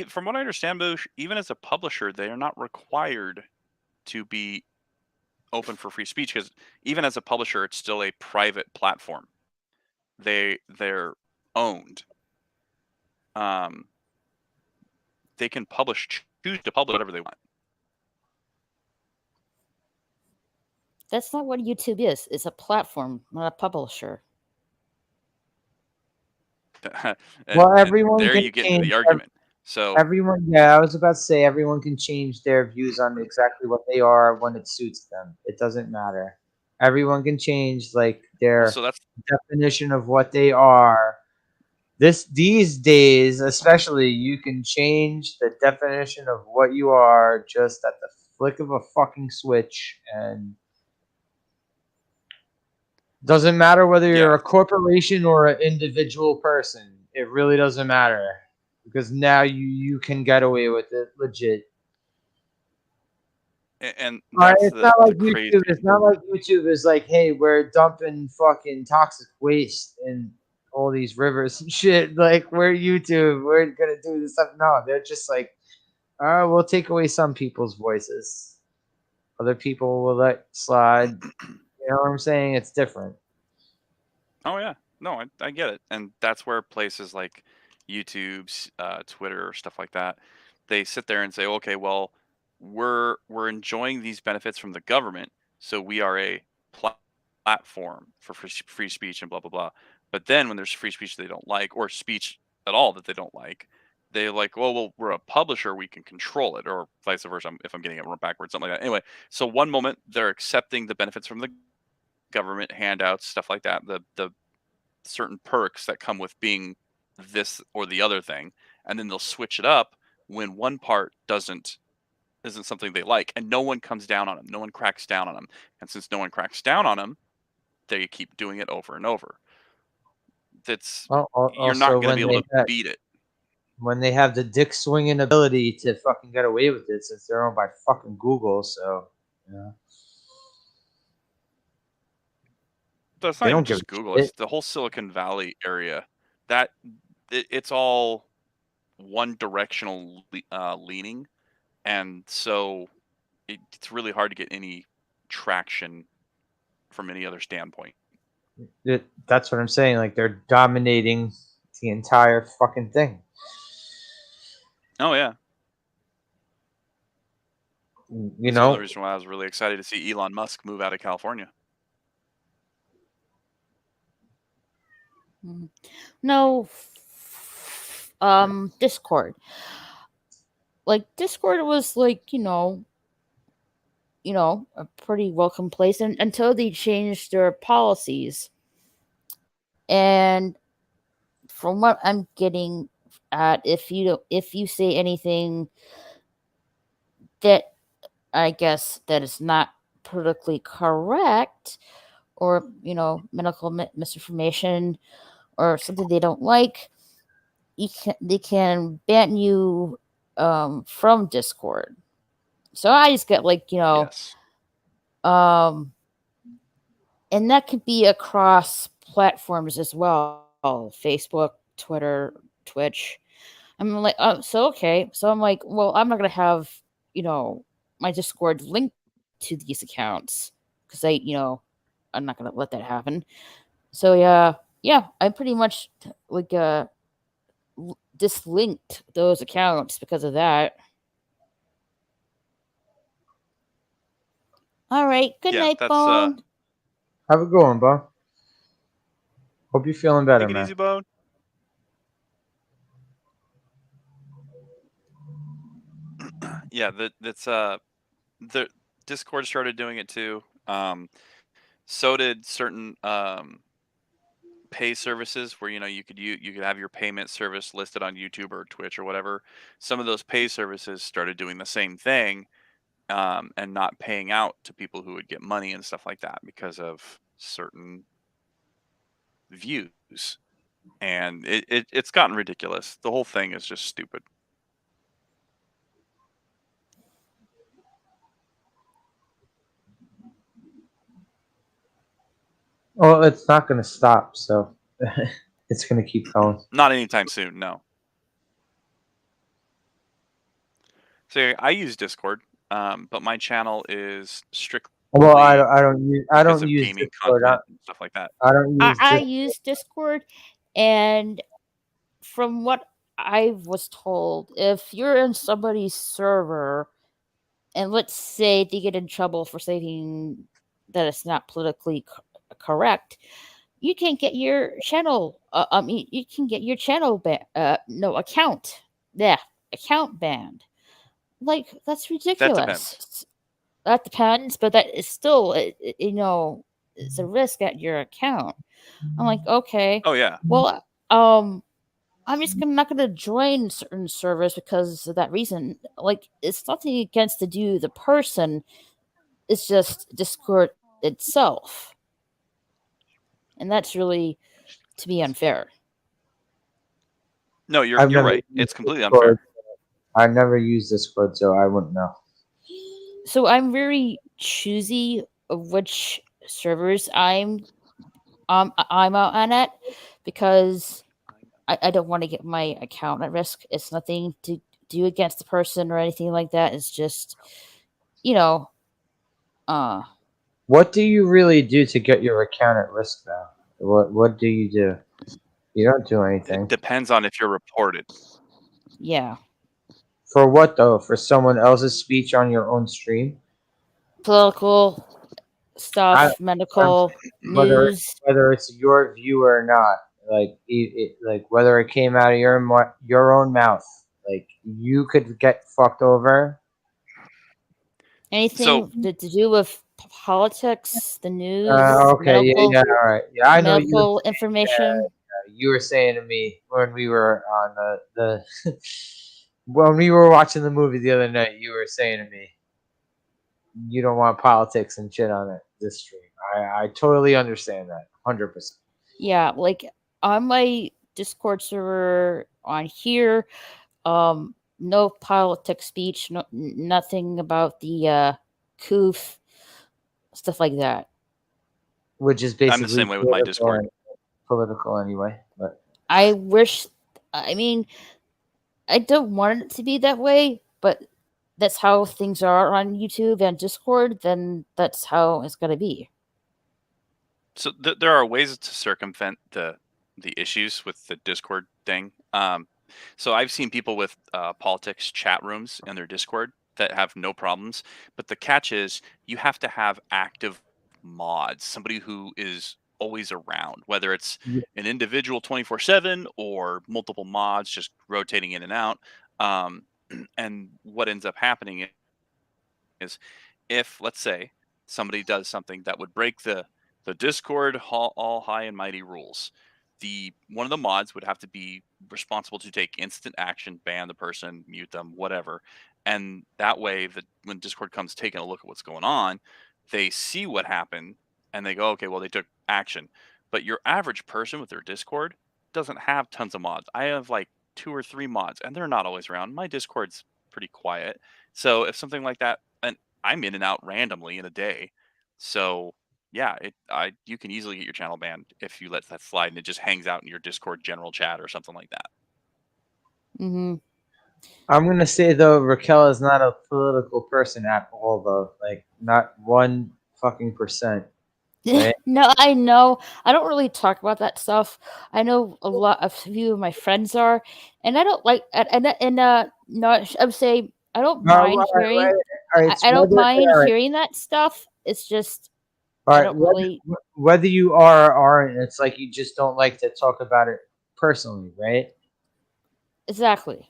From what I understand, Bush, even as a publisher, they are not required to be open for free speech because even as a publisher, it's still a private platform. They're owned. They can choose to publish whatever they want. That's not what YouTube is. It's a platform, not a publisher. Well, and everyone there can you get into change. the argument. So Everyone, yeah, I was about to say everyone can change their views on exactly what they are when it suits them. It doesn't matter. Everyone can change like well, their so that's definition of what they are these days, especially, you can change the definition of what you are just at the flick of a fucking switch, and doesn't matter whether you're Yeah, a corporation or an individual person. It really doesn't matter because now you can get away with it legit. and that's It's not the like crazy. YouTube. It's not like YouTube is like, hey, we're dumping fucking toxic waste in all these rivers and shit. Like, we're YouTube. We're gonna do this stuff. No, they're just like, all right, we'll take away some people's voices. Other people will let slide. You know what I'm saying? It's different. Oh yeah, no, I get it, and that's where places like YouTube's, Twitter, or stuff like that, they sit there and say, okay, well, we're enjoying these benefits from the government, so we are a platform for free speech and blah blah blah. But then when there's free speech they don't like, or speech at all that they don't like, they're like, well, we're a publisher, we can control it, or vice versa. If I'm getting it backwards, something like that. Anyway, so one moment they're accepting the benefits from the government, handouts, stuff like that, the certain perks that come with being this or the other thing, and then they'll switch it up when one part isn't something they like, and no one comes down on them, no one cracks down on them, and since no one cracks down on them, they keep doing it over and over. That's You're Also, not going to be able to beat it. when they have the dick swinging ability to fucking get away with it, since they're owned by fucking Google, so yeah, That's they not even don't give just a Google, shit. it's the whole Silicon Valley area. That it's all one directional leaning, and so it's really hard to get any traction from any other standpoint. That's what I'm saying. Like, they're dominating the entire fucking thing. Oh yeah, You that's another know, reason why I was really excited to see Elon Musk move out of California. No, Discord. Like Discord was like a pretty welcome place until they changed their policies. And from what I'm getting at, if you say anything that I guess that is not politically correct, or medical misinformation, or something they don't like, they can ban you from Discord. So I just get Yes. and that could be across platforms as well: Facebook, Twitter, Twitch. I'm like, so okay. So I'm like, well, I'm not gonna have my Discord linked to these accounts because I'm not gonna let that happen. So yeah, I pretty much like dislinked those accounts because of that. All right, good Yeah, night, that's Bone. have a good one, bro. Hope you're feeling better, take it man. easy, Bone. Yeah, that's the Discord started doing it too. So did certain pay services where you could have your payment service listed on YouTube or Twitch or whatever. Some of those pay services started doing the same thing, and not paying out to people who would get money and stuff like that because of certain views, and it's gotten ridiculous. The whole thing is just stupid. Well, it's not going to stop, so it's going to keep going. Not anytime soon, no. So I use Discord, but my channel is strictly Well, I because don't of use gaming Discord. content and stuff like that. I don't use I Discord. use Discord, and from what I was told, if you're in somebody's server, and let's say they get in trouble for saying that it's not politically correct, you can get your channel. You can get your channel no account. Yeah, account banned. Like that's That depends. ridiculous. That depends, but that is still, it's a risk at your account. I'm like, okay, Oh yeah, well, I'm just not going to join certain servers because of that reason. Like, it's nothing against the person. It's just Discord itself, and that's really, to be, unfair. No, you're I've you're never right. used It's completely Discord. unfair. I never used Discord, so I wouldn't know. So I'm very choosy of which servers I'm out on it, because I don't want to get my account at risk. It's nothing to do against the person or anything like that. It's just, you know, What do you really do to get your account at risk now? What do you do? You don't do anything. It depends on if you're reported. yeah, For what though? For someone else's speech on your own stream? political I, stuff, medical whether news. whether it's your view or not, like like whether it came out of your own mouth, like you could get fucked over. So Anything to do with politics, the news, Okay, yeah, all right, yeah, I know you. medical information. You were saying to me when we were on the when we were watching the movie the other night, you were saying to me, you don't want politics and shit on this stream. I totally understand that, 100%. Yeah, like on my Discord server on here, no politics speech, nothing about the coof, stuff like that. Which is I'm the basically same way with my Discord. political anyway. But I wish, I mean, I don't want it to be that way, but that's how things are on YouTube and Discord, then that's how it's going to be. So there are ways to circumvent the issues with the Discord thing. So I've seen people with politics chat rooms in their Discord that have no problems, but the catch is you have to have active mods, somebody who is always around, whether it's an individual 24/7 or multiple mods just rotating in and out. Um, and what ends up happening is, if let's say somebody does something that would break the Discord all high and mighty rules, the one of the mods would have to be responsible to take instant action, ban the person, mute them, whatever. And that way, that when Discord comes taking a look at what's going on, they see what happened and they go, okay, well, they took action. But your average person with their Discord doesn't have tons of mods. I have like 2 or 3 mods, and they're not always around. My Discord's pretty quiet. So if something like that, and I'm in and out randomly in a day. So yeah, you can easily get your channel banned if you let that slide and it just hangs out in your Discord general chat or something like that. Mm-hmm. I'm gonna say though, Raquel is not a political person at all, though. Like, not 1% right? No, I know. I don't really talk about that stuff. I know a few of my friends are, and I don't like. No, I would say I don't mind hearing. It's I don't whether mind hearing that stuff. It's just all I right, don't really. whether you are or aren't, it's like you just don't like to talk about it personally, right? Exactly.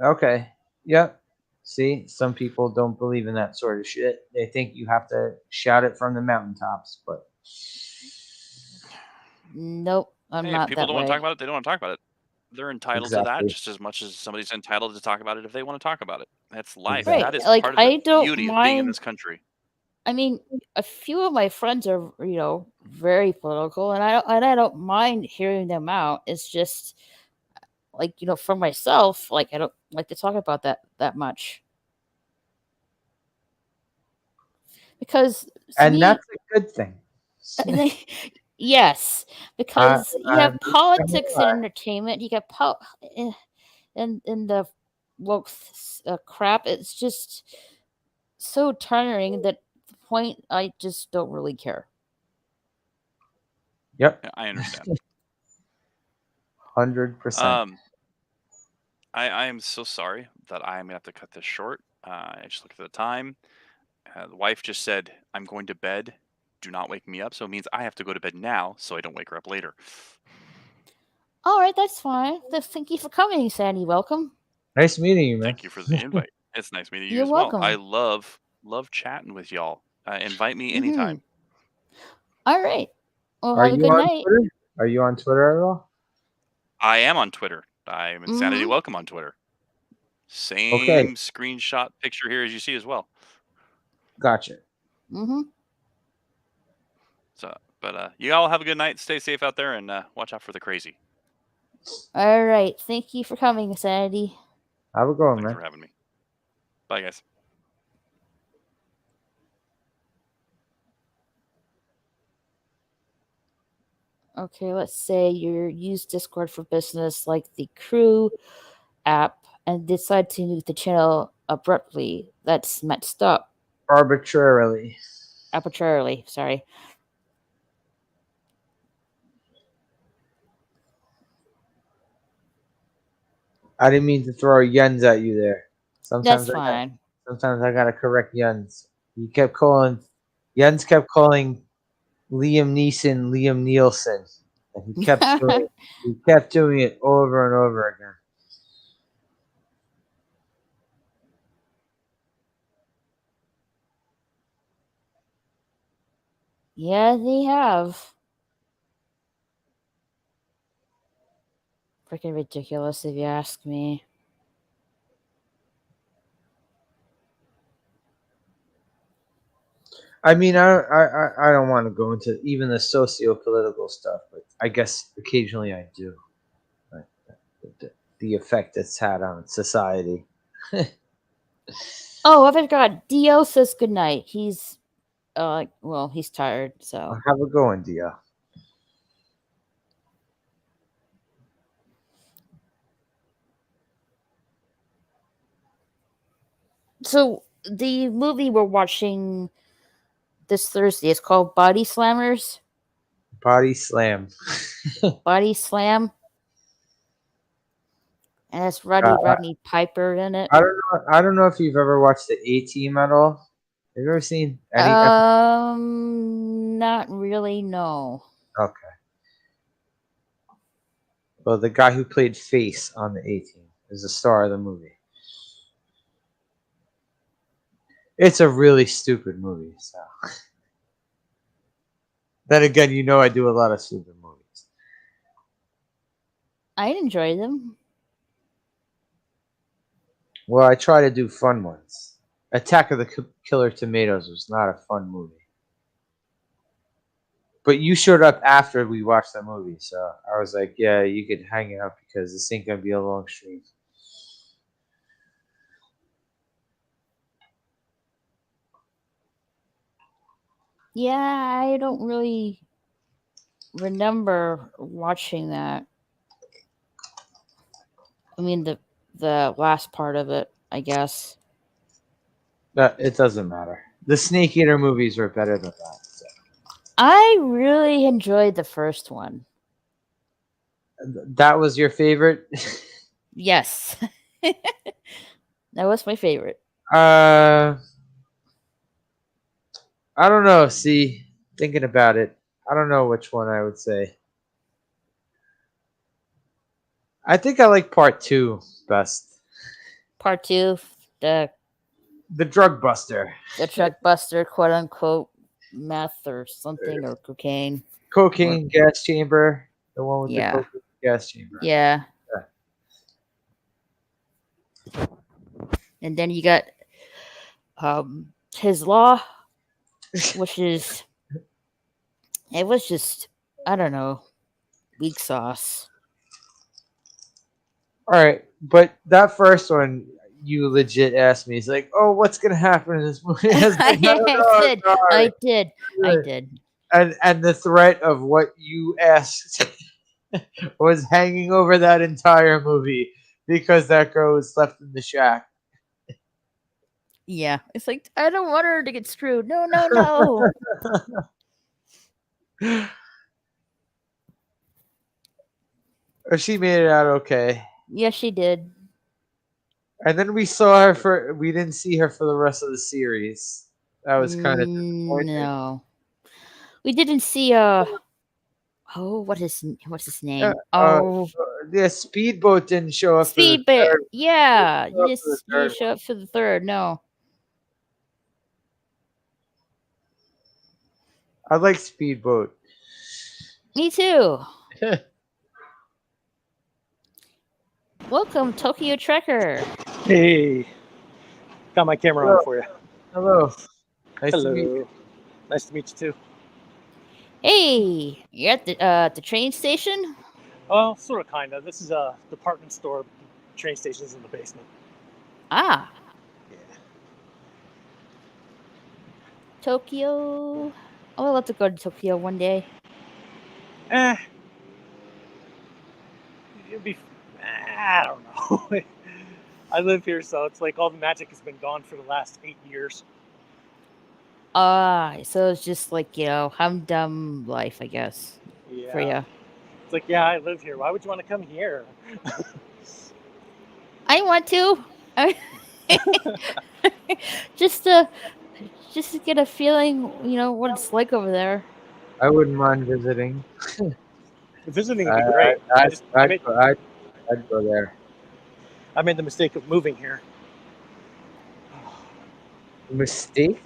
Okay. Yep. See, some people don't believe in that sort of shit. They think you have to shout it from the mountaintops, but Nope, I'm Hey, if not people that don't want to talk way. about it, they don't want to talk about it. They're entitled to that exactly. just as much as somebody's entitled to talk about it if they want to talk about it. That's life. Right. That Exactly. is Like part of the I don't beauty of being in mind. this country. I mean, a few of my friends are, very political, and I don't mind hearing them out. It's just like, for myself, like I don't like to talk about that much, because to And me, that's a good thing. yes, I, because you I'm have not gonna politics and lie. entertainment, you got in the woke crap. It's just so turning that the point I just don't really care. Yep. Yeah, I understand. 100%. I am so sorry that I'm gonna have to cut this short. I just looked at the time. The wife just said, "I'm going to bed. Do not wake me up." So it means I have to go to bed now, so I don't wake her up later. All right, that's fine. Thank you for coming, Sandy. Welcome. Nice meeting you, man. Thank you for the invite. It's nice meeting you You're as well. welcome. I love chatting with y'all. Invite me Mhm. anytime. All right. Well, Are have a you good on night. Twitter? Are you on Twitter at all? I am on Twitter. I'm Insanity Mhm. Welcome on Twitter. Same Okay. screenshot picture here as you see as well. Gotcha. Mhm. So, but you all have a good night. Stay safe out there, and watch out for the crazy. All right. Thank you for coming, Sandy. Have a good one, Thanks man. for having me. Bye, guys. Okay, let's say you use Discord for business like the Crew app and decide to move the channel abruptly. That's messed up. Arbitrarily. Arbitrarily, sorry. I didn't mean to throw yens at you there. That's fine. Sometimes I gotta correct yens. You kept calling Jens kept calling Liam Neeson Liam Nielsen. And he kept doing it over and over again. Yeah, they have. Freaking ridiculous if you ask me. I mean, I don't want to go into even the socio-political stuff, but I guess occasionally I do. Like the effect it's had on society. Oh, I forgot. Dio says goodnight. He's well, he's tired, so Have a go, Dia. so the movie we're watching this Thursday is called Body Slammers. Body slam. Body Slam. And has Uh, Rodney Piper in it. I don't know. I don't know if you've ever watched the A-Team at all. Have you ever seen any? Not really, no. Okay. Well, the guy who played Face on the A-Team is the star of the movie. It's a really stupid movie. So then again, you know I do a lot of stupid movies. I enjoy them. Well, I try to do fun ones. Attack of the Killer Tomatoes was not a fun movie. But you showed up after we watched that movie, so I was like, yeah, you could hang out because this ain't gonna be a long stream. Yeah, I don't really remember watching that. I mean the last part of it, I guess. It doesn't matter. The Snake Eater movies were better than that. So. I really enjoyed the first one. That was your favorite? Yes. That was my favorite. I don't know. See, thinking about it, I don't know which one I would say. I think I like part 2 best. Part 2, the Drug Buster. the truck buster, quote unquote, meth or something or cocaine. Cocaine gas chamber. The one with the Yeah. cocaine gas chamber. Yeah. And then you got his law, which is it was just I don't know, weak sauce. All right, but that first one, you legit asked me. It's like, oh, what's gonna happen in this movie? I was like, I don't know, I sorry. did. And the threat of what you asked was hanging over that entire movie because that girl was left in the shack. Yeah, it's like I don't want her to get screwed. No, no, no. She made it out okay. Yes, she did. And then we didn't see her for the rest of the series. That was kind of disappointing. No, we didn't see. Oh, what's his name? Yeah, Speedboat didn't show up for the Speedbit. third. Yeah, Show up for the you third didn't show up for the third. No. I like Speedboat. Me too. Welcome, Tokyo Trekker. Hey, got my camera on for you. Hello. Nice to meet you. Hello. Nice to meet you too. Hey, you're at the train station? Well, sort of, kind of. This is a department store. Train station's in the basement. Ah, Yeah. Tokyo. Oh, I'd love to go to Tokyo one day. It'd be. I don't know. I live here, so it's like all the magic has been gone for the last 8 years. So it's just like, humdum life, I guess, for Yeah. you. It's like, yeah, I live here. Why would you want to come here? I want to. just to get a feeling, what it's like over there. I wouldn't mind visiting. Visiting would be great. I'd go there. I made the mistake of moving here. Mistake?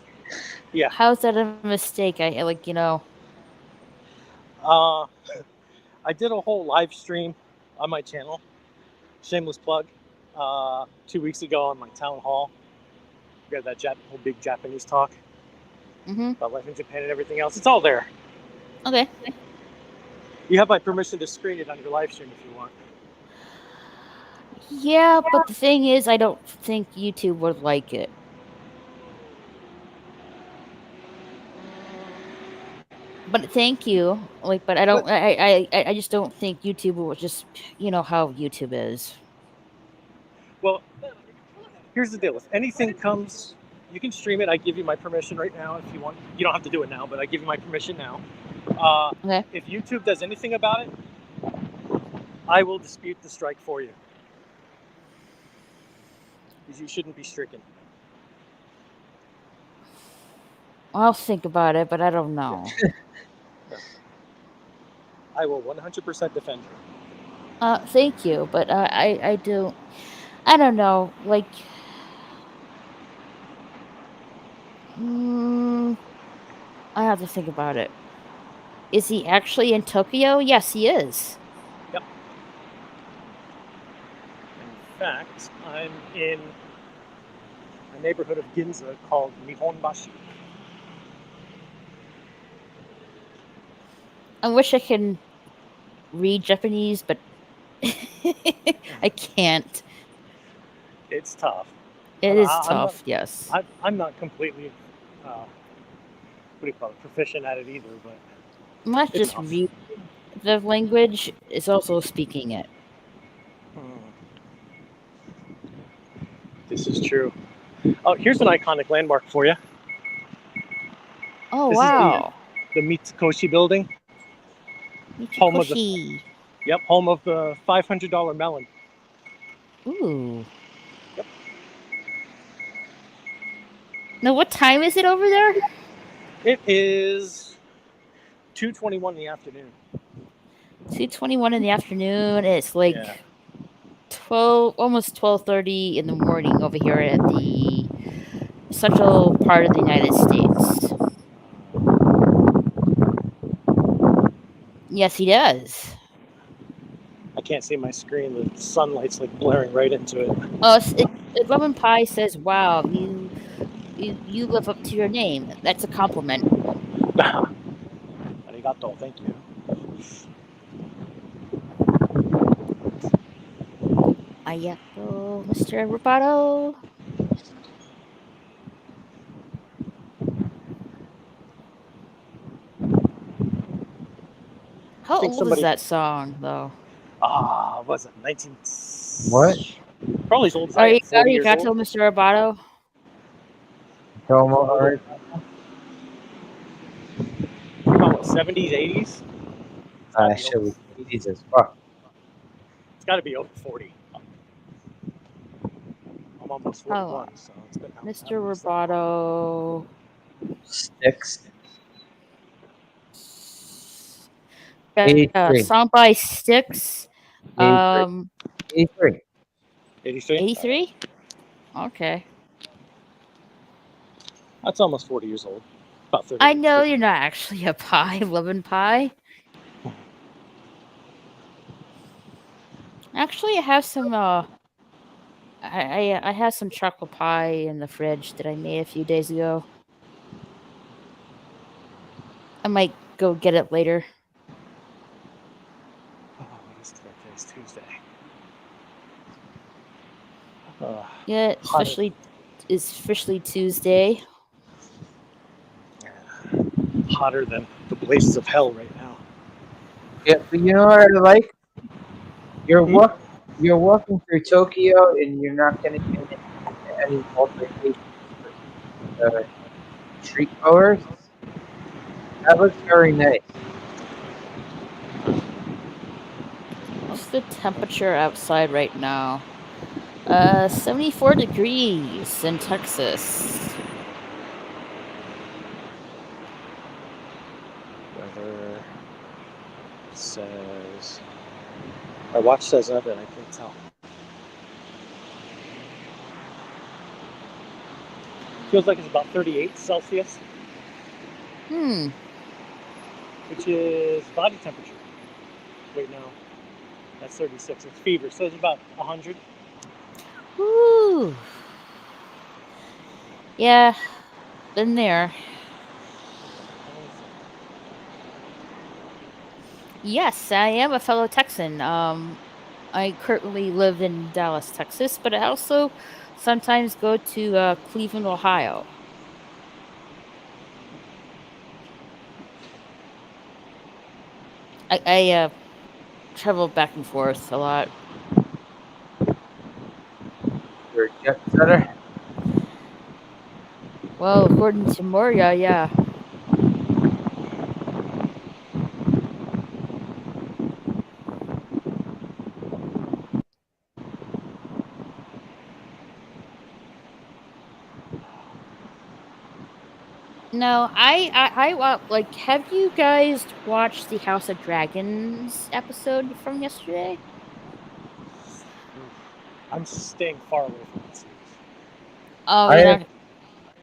Yeah. How's that a mistake? I like, I did a whole live stream on my channel, shameless plug, 2 weeks ago on my town hall. We had that whole big Japanese talk about life in Japan and everything else. It's all there. Okay. You have my permission to screen it on your live stream if you want. Yeah, but the thing is, I don't think YouTube would like it. But thank you. But I don't. I just don't think YouTube will just. How YouTube is. Well, here's the deal. If anything comes, you can stream it. I give you my permission right now if you want. You don't have to do it now, but I give you my permission now. Okay. If YouTube does anything about it, I will dispute the strike for you. Because you shouldn't be stricken. I'll think about it, but I don't know. I will 100% defend you. Thank you, but I do. I don't know. I have to think about it. Is he actually in Tokyo? Yes, he is. Yep. In fact, I'm in a neighborhood of Ginza called Nihonbashi. I wish I can read Japanese, but I can't. It's tough. It is tough, yes. I'm not completely, what do you call it, proficient at it either, but Not just reading the language, it's also speaking it. This is true. Oh, here's an iconic landmark for you. Oh, This wow. is the Mitsukoshi building. Mitsukoshi. Home of the $500 melon. Ooh. Yep. Now, what time is it over there? It is 2:21 in the afternoon. 2:21 in the afternoon. It's like 12, almost 12:30 in the morning over here at the central part of the United States. Yes, he does. I can't see my screen. The sunlight's like blaring right into it. 11 Pi says, "Wow, you live up to your name. That's a compliment." Arigato, thank you. Ayato, Mr. Roboto. How old is that song, though? Was it 19? What? Probably as old as I am. Arigato, Mr. Roboto. About 70s, 80s? Shit was 80s as fuck. It's got to be over 40. I'm almost 41, so it's been out. Mr. Roboto. Sticks. Song by Styx. 83. 83? Okay. That's almost 40 years old. About 30. I know you're not actually a pie, 11 Pi. Actually, I have some. I have some chocolate pie in the fridge that I made a few days ago. I might go get it later. Oh, what is today? Today's Tuesday. Uh, Yeah, hotter, it's officially Tuesday. hotter than the blazes of hell right now. Yeah, but you know what I like? You're Hmm? walk, you're walking through Tokyo, and you're not getting any altercations with street goers. That looks very nice. What's the temperature outside right now? 74 degrees in Texas. Weather says. My watch says nothing, I can't tell. Feels like it's about 38 Celsius, Hmm. which is body temperature. Wait, no. That's 36. It's fever, so it's about 100. Woo. Yeah, been there. Yes, I am a fellow Texan. I currently live in Dallas, Texas, but I also sometimes go to Cleveland, Ohio. I travel back and forth a lot. You're a jet setter. Well, according to Moria, yeah. No, like. Have you guys watched the House of Dragons episode from yesterday? I'm staying far away from that series. Oh, I you're have, not.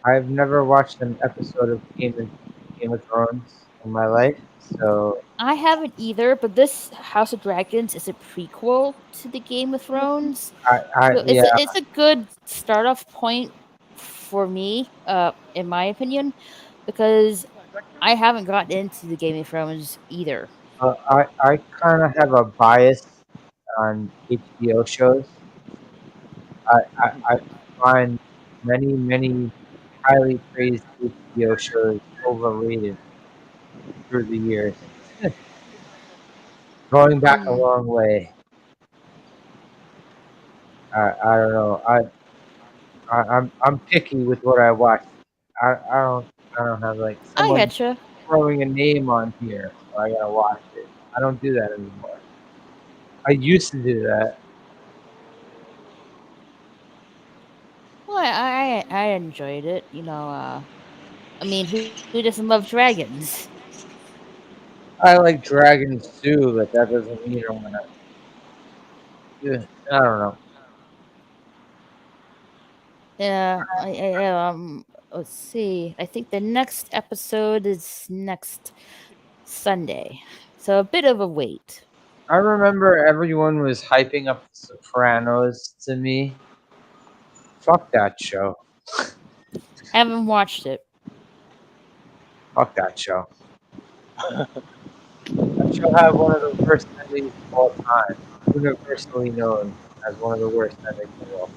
I've never watched an episode of Game of Thrones in my life, so I haven't either, but this House of Dragons is a prequel to the Game of Thrones, so yeah, it's a good start off point for me, in my opinion, because I haven't gotten into the Game of Thrones either. I kind of have a bias on HBO shows. I find many highly praised HBO shows overrated through the years, going back a Hmm. long way. I don't know. I'm picky with what I watch. I don't have like I someone getcha. throwing a name on here, so I gotta watch it. I don't do that anymore. I used to do that. Well, I enjoyed it. I mean, who doesn't love dragons? I like dragons too, but that doesn't mean I'm gonna. I don't know. Yeah, let's see. I think the next episode is next Sunday, so a bit of a wait. I remember everyone was hyping up The Sopranos to me. Fuck that show. Haven't watched it. Fuck that show. That show had one of the worst endings of all time, universally known as one of the worst endings of all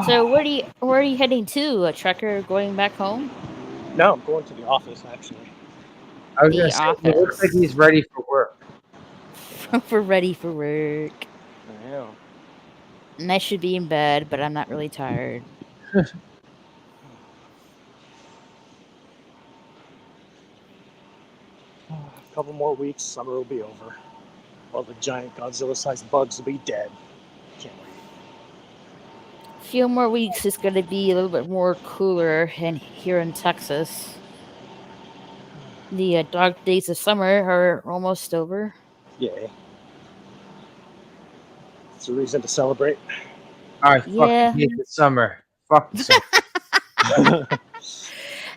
So where are you heading to? A trucker going back home? No, I'm going to the office actually. time. I was gonna The say, he looks like he's office. ready for work. We're ready for work. I am. And I should be in bed, but I'm not really tired. A couple more weeks, summer will be over. All the giant Godzilla-sized bugs will be dead. Can't wait. Few more weeks is going to be a little bit more cooler here in Texas. The dark days of summer are almost over. Yay. It's a reason to celebrate. I fucking Yeah. hate the summer. Fuck the summer.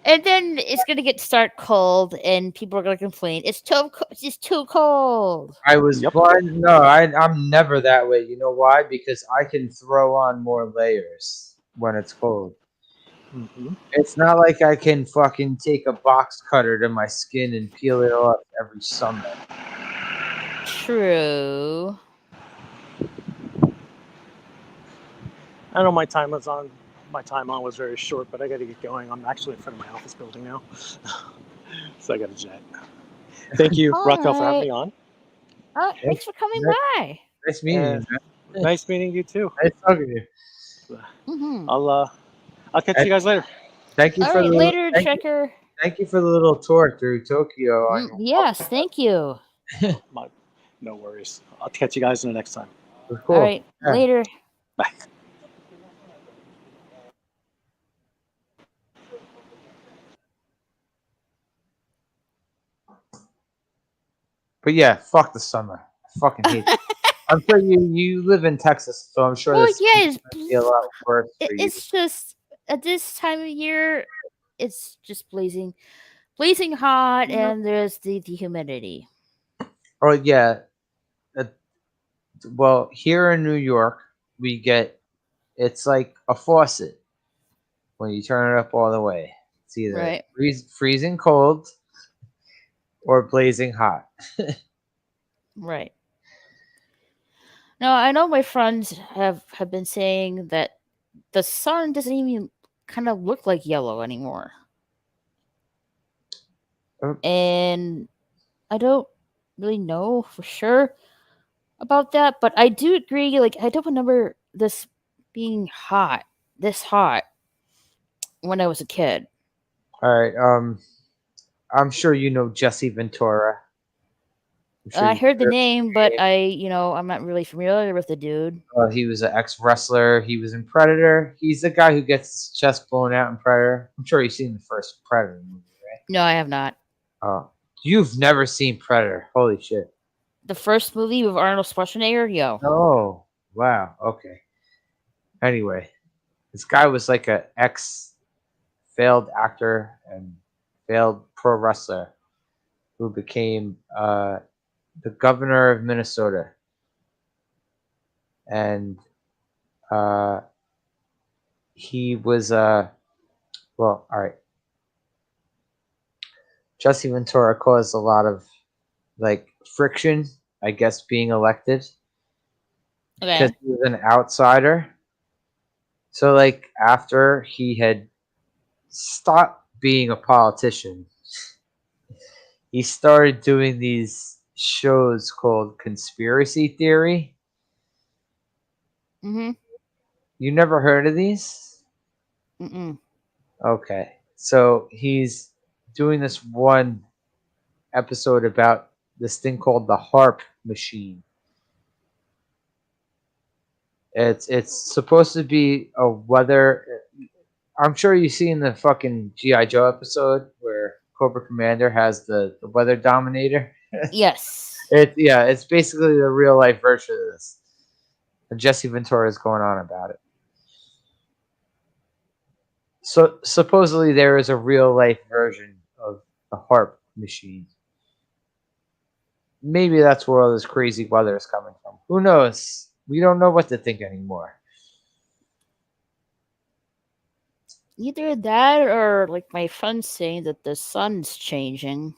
And then it's gonna start cold, and people are gonna complain. It's too cold. I was Yep. born. No, I'm never that way. You know why? Because I can throw on more layers when it's cold. Hmm. It's not like I can fucking take a box cutter to my skin and peel it off every summer. True. I know my time was on. My time on was very short, but I got to get going. I'm actually in front of my office building now, so I got to jet. Thank you, All Raquel, for having right. me on. Thanks for coming Nice, by. nice meeting you, And man. nice meeting you too. Nice talking to you. Mm-hmm. I'll catch And you guys later. thank you All for right, the later, Checker. thank you for the little tour through Tokyo on your Yes, thank you. No worries. I'll catch you guys in the next time. It was All cool. right, Yeah. later. Bye. But yeah, fuck the summer. I fucking hate it. I'm sure you live in Texas, so I'm sure Well, this yeah, might be a lot worse for you. it's just at this time of year, it's just blazing hot, and there's the humidity. Oh yeah. Uh, well, here in New York, we get it's like a faucet when you turn it up all the way. It's either Right. freezing cold or blazing hot. Right. Now, I know my friends have been saying that the sun doesn't even kind of look like yellow anymore. Oh. And I don't really know for sure about that, but I do agree. Like, I don't remember this being this hot, when I was a kid. All right. I'm sure you know Jesse Ventura. I'm sure I you heard the heard name, his but name. I'm not really familiar with the dude. He was an ex wrestler. He was in Predator. He's the guy who gets his chest blown out in Predator. I'm sure you've seen the first Predator movie, No, I have not. right? Oh, you've never seen Predator? Holy shit! The first movie with Arnold Schwarzenegger, yo. Oh, wow. Okay. Anyway, this guy was like a ex failed actor and failed pro wrestler who became the governor of Minnesota, and uh, he was well, all right. Jesse Ventura caused a lot of like friction, I guess, being elected because Okay. he was an outsider. So like after he had stopped being a politician, he started doing these shows called conspiracy theory. Mm-hmm. You never heard of these? Mm-mm. Okay. So he's doing this one episode about this thing called the harp machine. It's supposed to be a weather. I'm sure you've seen the fucking GI Joe episode where Cobra Commander has the weather dominator. Yes. It's basically the real life version of this. And Jesse Ventura is going on about it. So supposedly there is a real life version of the harp machine. Maybe that's where all this crazy weather is coming from. Who knows? We don't know what to think anymore. Either that, or like my friend saying that the sun's changing.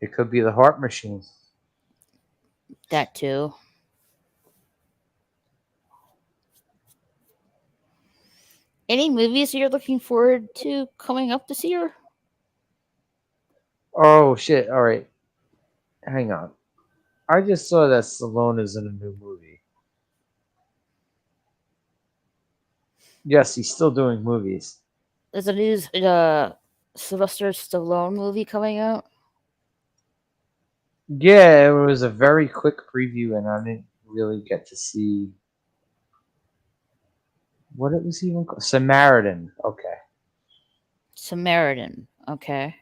It could be the harp machine. That too. Any movies you're looking forward to coming up this year? Oh shit! All right, hang on. I just saw that Stallone is in a new movie. Yes, he's still doing movies. There's a new Sylvester Stallone movie coming out. Yeah, it was a very quick preview, and I didn't really get to see what it was even called. Samaritan. Okay. Samaritan. Okay.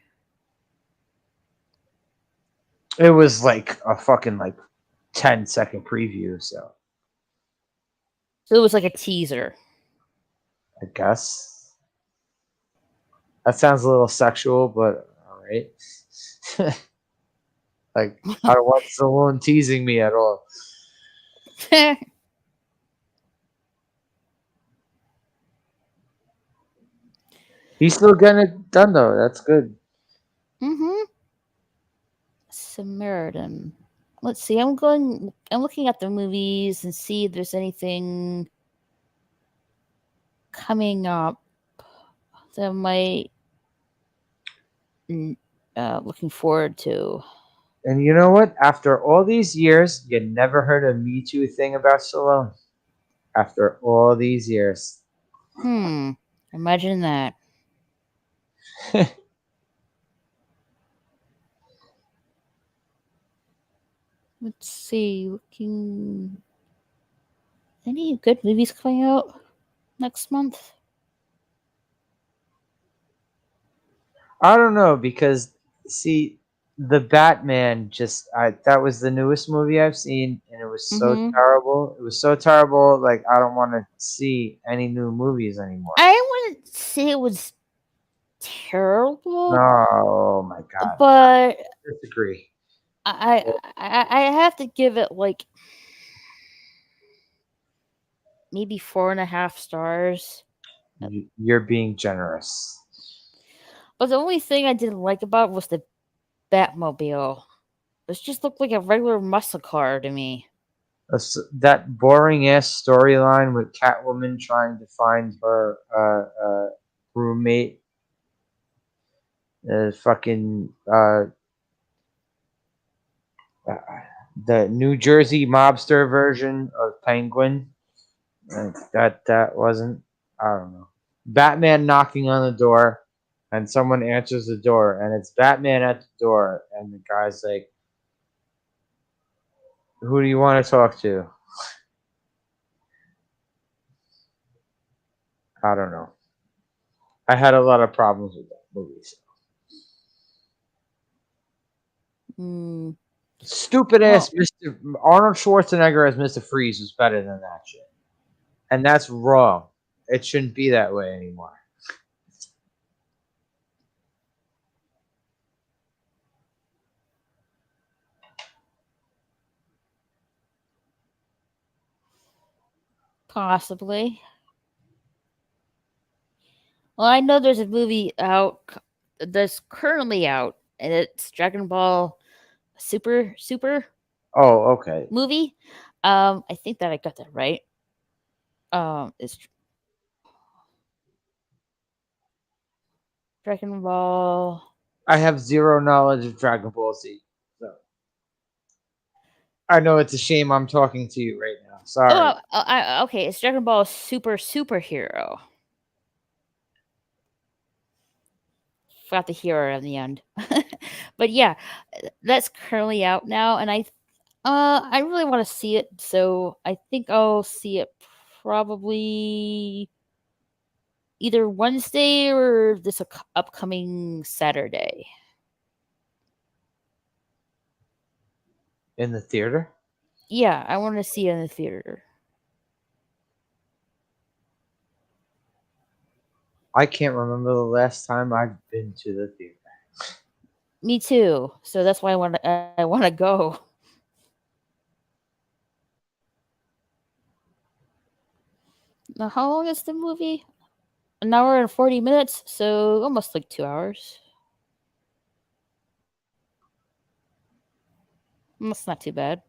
It was like a fucking like 10-second preview, so So it was like a teaser. I guess. That sounds a little sexual, but all right. Like I don't want someone teasing me at all. He's still getting it done though. That's good. Mm-hmm. Samaritan. Let's see. I'm looking at the movies and see if there's anything coming up that might looking forward to. And you know what? After all these years, you never heard a Me Too thing about Stallone. After all these years. Imagine that. Let's see. Looking. Any good movies coming out next month? I don't know because see the Batman just that was the newest movie I've seen and it was so Mm-hmm. terrible. It was so terrible like I don't want to see any new movies anymore. I wouldn't say it was terrible, Oh my god. but I disagree. I have to give it like maybe 4.5 stars. You're being generous. But the only thing I didn't like about it was the Batmobile. This just looked like a regular muscle car to me. That boring ass storyline with Catwoman trying to find her roommate, fucking uh, the New Jersey mobster version of Penguin. That wasn't. I don't know. Batman knocking on the door, and someone answers the door, and it's Batman at the door, and the guy's like, "Who do you want to talk to?" I don't know. I had a lot of problems with that movie. So. Mm, Stupid well, ass Mr. Arnold Schwarzenegger as Mr. Freeze was better than that shit. And that's wrong. It shouldn't be that way anymore. possibly. Well, I know there's a movie out that's currently out, and it's Dragon Ball Super Oh, okay. movie. I think that I got that right. It's Dragon Ball. I have zero knowledge of Dragon Ball Z. So I know it's a shame I'm talking to you right now. Sorry. Okay. It's Dragon Ball Superhero. Forgot the hero in the end, but yeah, that's currently out now, and I really want to see it, so I think I'll see it probably either Wednesday or this upcoming Saturday. In the theater? Yeah, I want to see it in the theater. I can't remember the last time I've been to the theater. Me too. So that's why I want to go. Now, how long is the movie? An hour and 40 minutes, so almost like 2 hours. That's not too bad.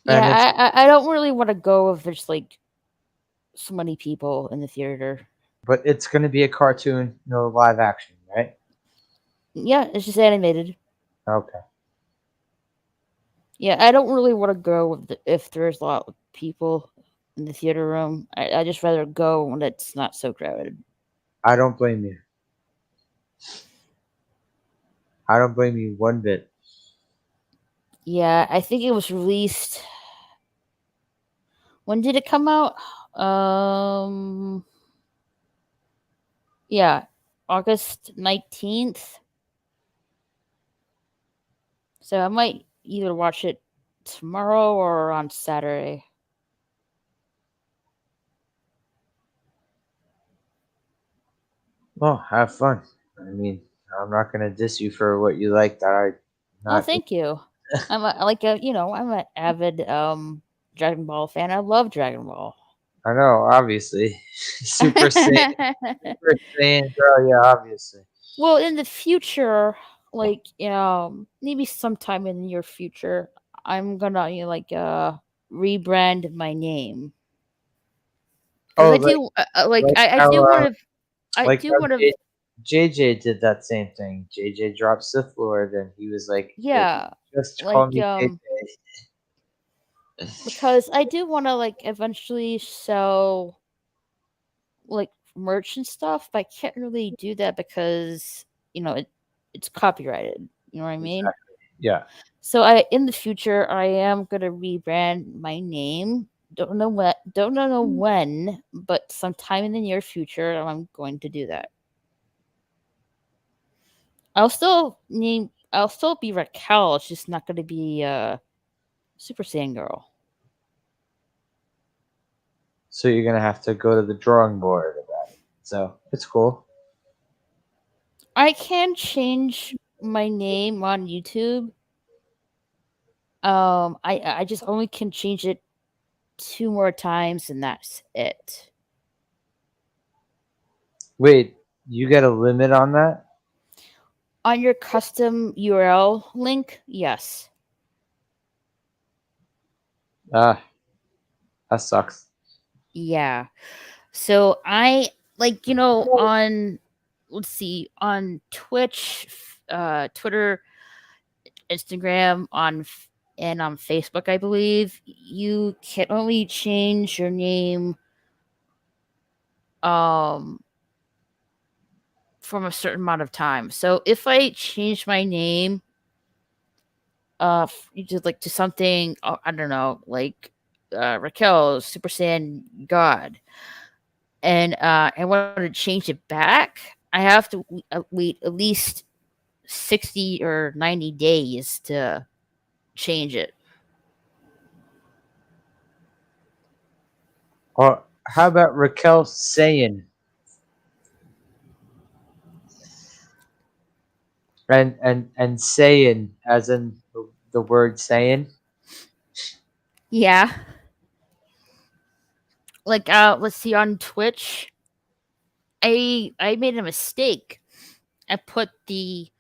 And it's Yeah, I don't really want to go if there's like so many people in the theater. but it's gonna be a cartoon, no live action, right? Yeah, it's just animated. Okay. Yeah, I don't really want to go if there's a lot of people in the theater room. I just rather go when it's not so crowded. I don't blame you. I don't blame you one bit. Yeah, I think it was released. When did it come out? Um, yeah, August 19th. So I might either watch it tomorrow or on Saturday. Well, have fun. I mean, I'm not gonna diss you for what you like that I Oh, not. thank you. I'm I'm an avid Dragon Ball fan. I love Dragon Ball. I know, obviously. Super Saiyan, Super Saiyan girl, yeah, obviously. Well, in the future, maybe sometime in the near future, I'm gonna rebrand my name because Oh, I do like I how do want to I like do how want to JJ did that same thing. JJ dropped Sith Lord, and he was like, yeah "Just call like me because I do want to eventually sell merch and stuff, but I can't really do that because it's copyrighted. You know what I mean? Exactly. Yeah. So in the future I am gonna rebrand my name. Don't know when, but sometime in the near future I'm going to do that. I'll still be Raquel, it's just not gonna be Super Saiyan Girl. So you're gonna have to go to the drawing board about it. So it's cool. I can change my name on YouTube. I just only can change it 2 more times and that's it. Wait, you get a limit on that? On your custom URL link, yes. Ah, that sucks. Yeah. So I on let's see, on Twitch, Twitter, Instagram, and on Facebook, I believe you can only change your name um from a certain amount of time. So if I change my name to something, I don't know, like Raquel Super Saiyan God, and I want to change it back, I have to wait at least 60 or 90 days to change it. Or how about Raquel saying and saying as in the word saying? Yeah. Let's see, on Twitch, I made a mistake. I put the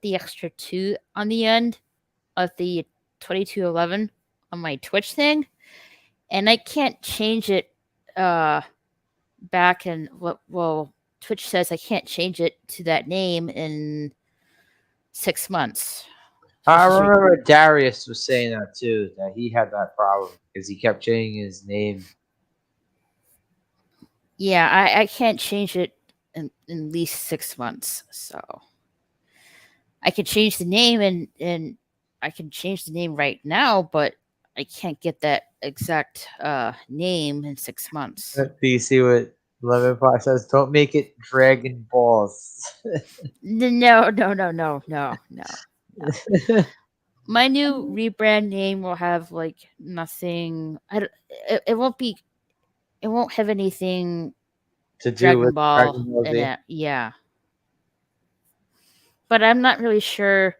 extra 2 on the end of the 2211 on my Twitch thing, and I can't change it back. And Twitch says I can't change it to that name in 6 months. I remember Darius was saying that too, that he had that problem because he kept changing his name. Yeah, I can't change it in at least 6 months. So I can change the name, and I can change the name right now, but I can't get that exact name in 6 months. Do you see what Lemon Pie says? Don't make it Dragon Balls. No. My new rebrand name will have nothing. It won't be. It won't have anything To do Dragon with Ball Dragon Ball in Z. it. Yeah, but I'm not really sure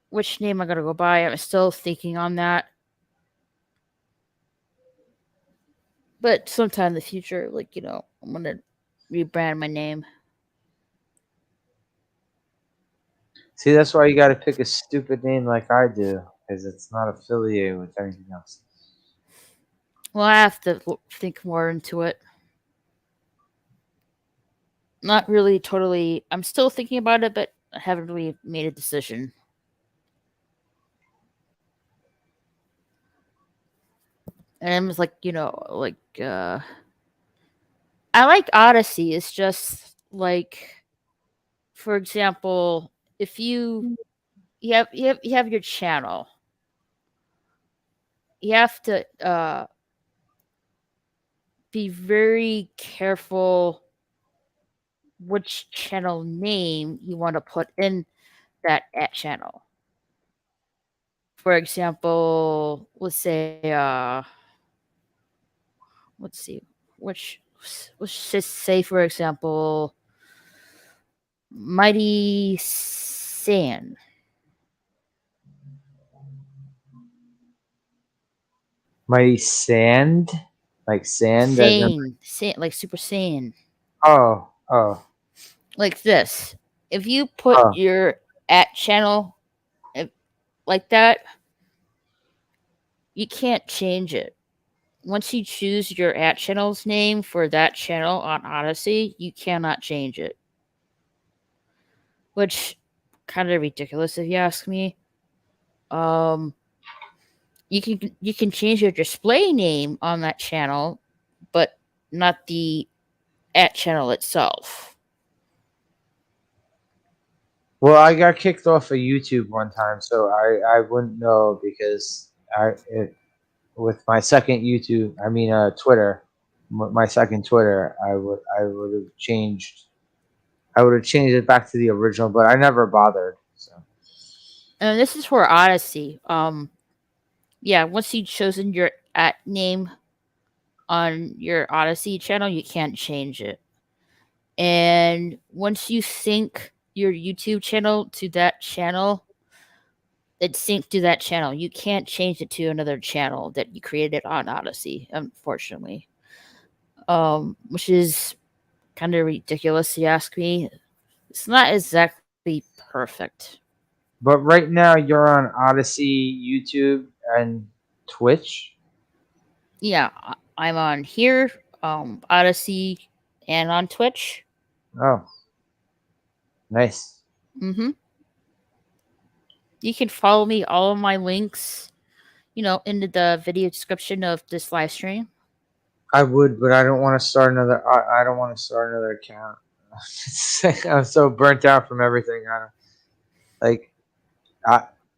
which name I'm gonna go by. I'm still thinking on that. But sometime in the future, I'm gonna rebrand my name. See, that's why you got to pick a stupid name like I do, because it's not affiliated with anything else. Well, I have to think more into it. Not really totally. I'm still thinking about it, but I haven't really made a decision. And it's I like Odyssey. It's just for example, if you have your channel, you have to be very careful which channel name you want to put in that at channel. for example, let's see, which let's just say, for example, Mighty Saiyan. Mighty Sand, like sand. Saiyan, like Super Saiyan. Oh. Like this. If you put Oh. your @channel like that, you can't change it. Once you choose your @channel's name for that channel on Odyssey, you cannot change it. Which kind of ridiculous if you ask me. You can change your display name on that channel, but not the @channel itself. Well, I got kicked off of YouTube one time, so I wouldn't know because with my second YouTube, I mean Twitter, my second Twitter, I would have changed. I would have changed it back to the original, but I never bothered. So And this is for Odyssey. Yeah, once you've chosen your @name on your Odyssey channel, you can't change it. And once you sync your YouTube channel to that channel, it's synced to that channel. You can't change it to another channel that you created on Odyssey, unfortunately. Which is kind of ridiculous, you ask me. It's not exactly perfect. but right now you're on Odyssey, YouTube, and Twitch. Yeah, I'm on here, Odyssey, and on Twitch. Oh, nice. Mm-hmm. You can follow me. All of my links, in the video description of this live stream. I would, but I don't want to start another. I don't want to start another account. I'm so burnt out from everything. I don't like.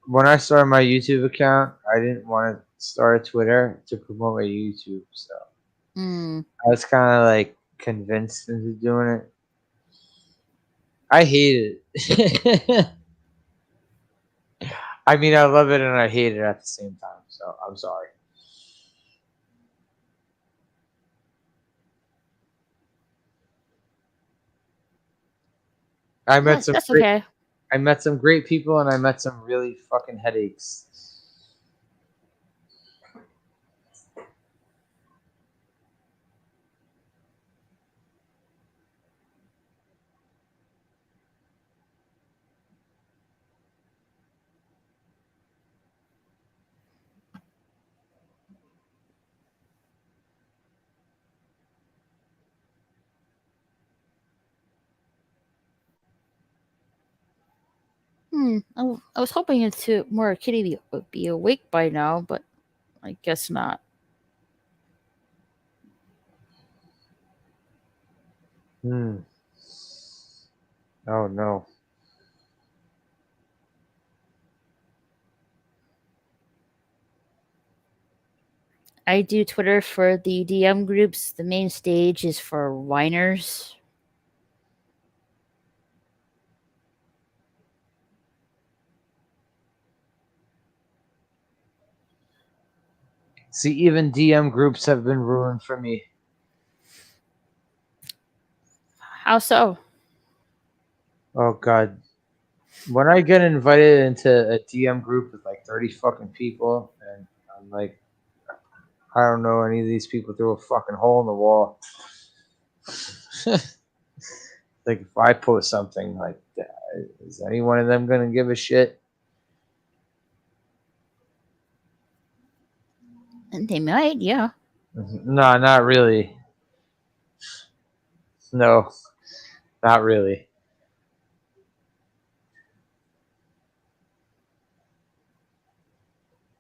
When I started my YouTube account, I didn't want to start a Twitter to promote my YouTube. So I was kind of like convinced into doing it. I hate it. I mean, I love it and I hate it at the same time. So I'm sorry. I met some That's great. okay. I met some great people and I met some really fucking headaches. I was hoping to more Kitty would be awake by now, but I guess not. Oh no. I do Twitter for the DM groups. The main stage is for whiners. See, even DM groups have been ruined for me. How so? Oh god. When I get invited into a DM group with like 30 fucking people and I'm like, I don't know any of these people through a fucking hole in the wall. Like if I post something like that, is any one of them gonna give a shit? And they might, yeah. No, not really. No, not really.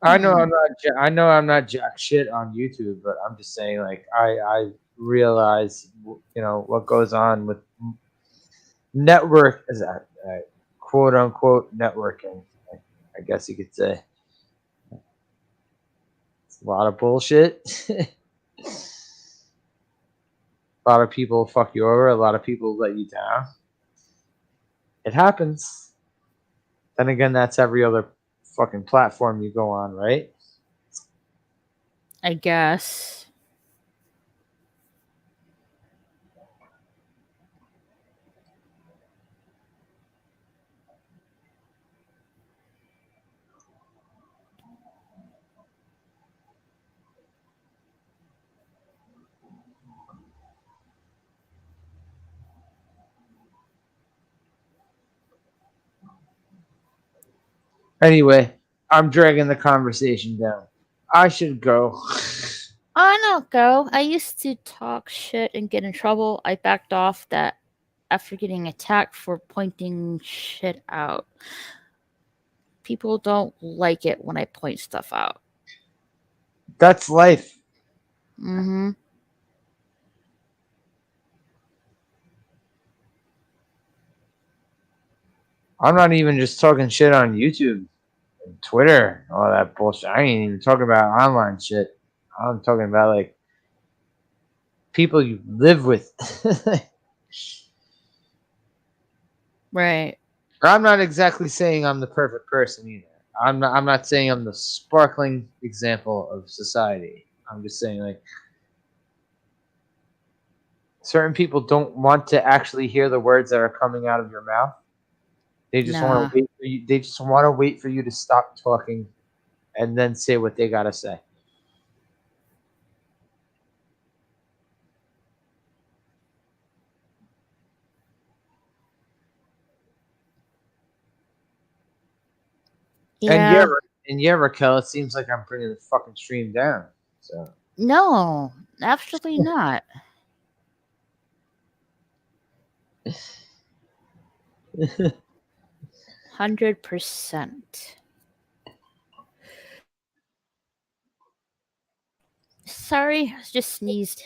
I know I'm not. I know I'm not jack shit on YouTube, but I'm just saying. Like I realize, what goes on with network is that quote unquote networking. I guess you could say it's a lot of bullshit. A lot of people fuck you over. A lot of people let you down. It happens. Then again, that's every other fucking platform you go on, right? I guess. Anyway, I'm dragging the conversation down. I should go. I don't go. I used to talk shit and get in trouble. I backed off that after getting attacked for pointing shit out. People don't like it when I point stuff out. That's life. Mm-hmm. I'm not even just talking shit on YouTube and Twitter, all that bullshit. I ain't even talking about online shit. I'm talking about like people you live with. Right. I'm not exactly saying I'm the perfect person either. I'm not saying I'm the sparkling example of society. I'm just saying like certain people don't want to actually hear the words that are coming out of your mouth. They just want Nah. to wait for you. They just want to wait for you to stop talking and then say what they gotta say. Yeah. And yeah, Raquel, it seems like I'm bringing the fucking stream down. So No, absolutely not. 100%. Sorry, I just sneezed.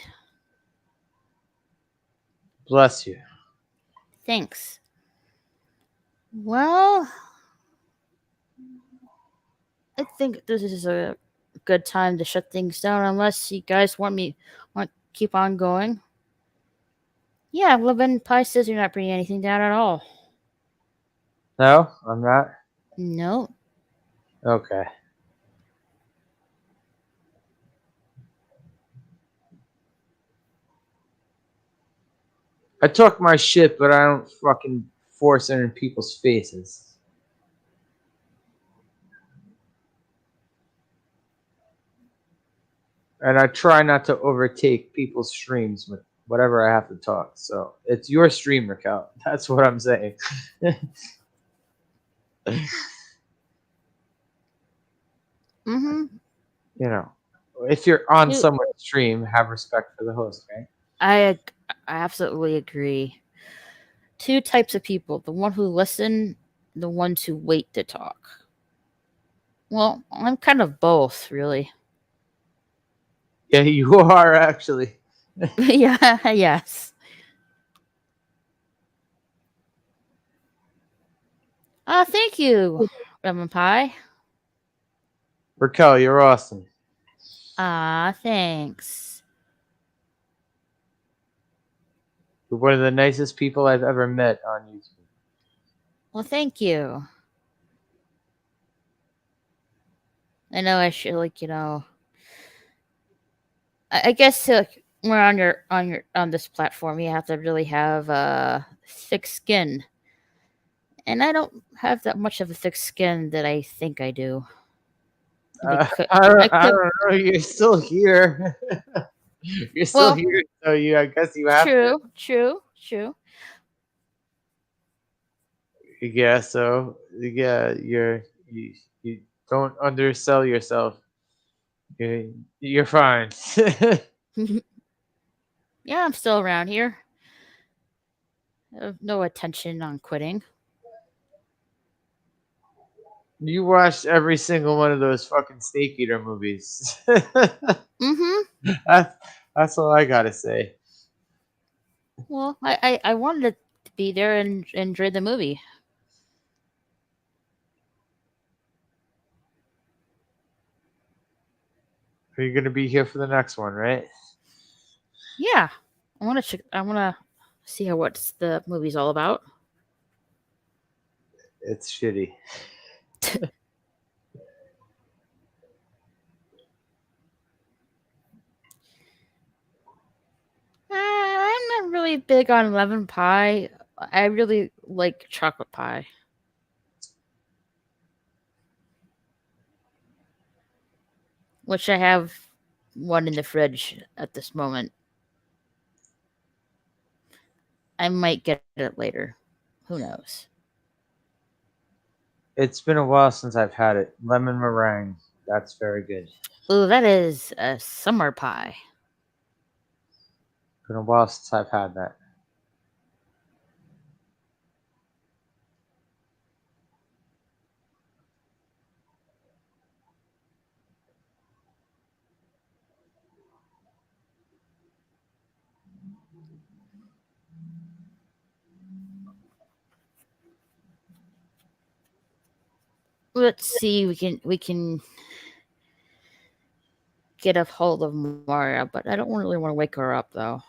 bless you. Thanks. Well, I think this is a good time to shut things down unless you guys want to keep on going. Yeah, Levin Pie says you're not bringing anything down at all. No, I'm not. No. Okay. I talk my shit, but I don't fucking force it in people's faces. And I try not to overtake people's streams with whatever I have to talk. So it's your stream, Raquel. That's what I'm saying. Mm-hmm. You know, if you're on You- someone's stream, have respect for the host, right? I absolutely agree. Two types of people: the one who listen, the ones who wait to talk. Well, I'm kind of both, really. Yeah, you are actually. Yeah, yes. Thank you, Lemon Pie. Raquel, you're awesome. Thanks. You're one of the nicest people I've ever met on YouTube. Well, thank you. I know I should, I guess we're on this platform. You have to really have thick skin, and I don't have that much of a thick skin that I think I do. I I I could. don't know. You're still here. You're still Well, here, so I guess you have to. true. Yeah. So yeah, you don't undersell yourself. You're fine. Yeah, I'm still around here. I have no intention on quitting. You watched every single one of those fucking Snake Eater movies. Mm-hmm. That's all I gotta say. Well, I wanted to be there and enjoy the movie. Are you gonna be here for the next one, right? Yeah, I want to. I want to see what the movie's all about. It's shitty. big on lemon pie. I really like chocolate pie. Which I have one in the fridge at this moment. I might get it later. Who knows? It's been a while since I've had it. Lemon meringue. That's very good. Ooh, that is a summer pie. Been a while since I've had that. Let's see. We can get a hold of Maria, but I don't really want to wake her up though.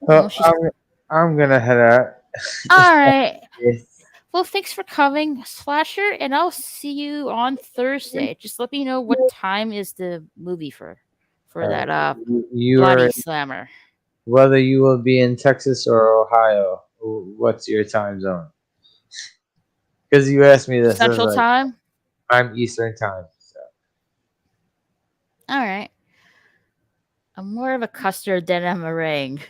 Well, Oh, she's I'm gonna head out. all right. Well, thanks for coming, Slasher, and I'll see you on Thursday. Just let me know what time is the movie for that You Body are, Slammer. whether you will be in Texas or Ohio, what's your time zone? Because you asked me this, I was Central like, Time. I'm Eastern time. So. All right. I'm more of a custard than a meringue.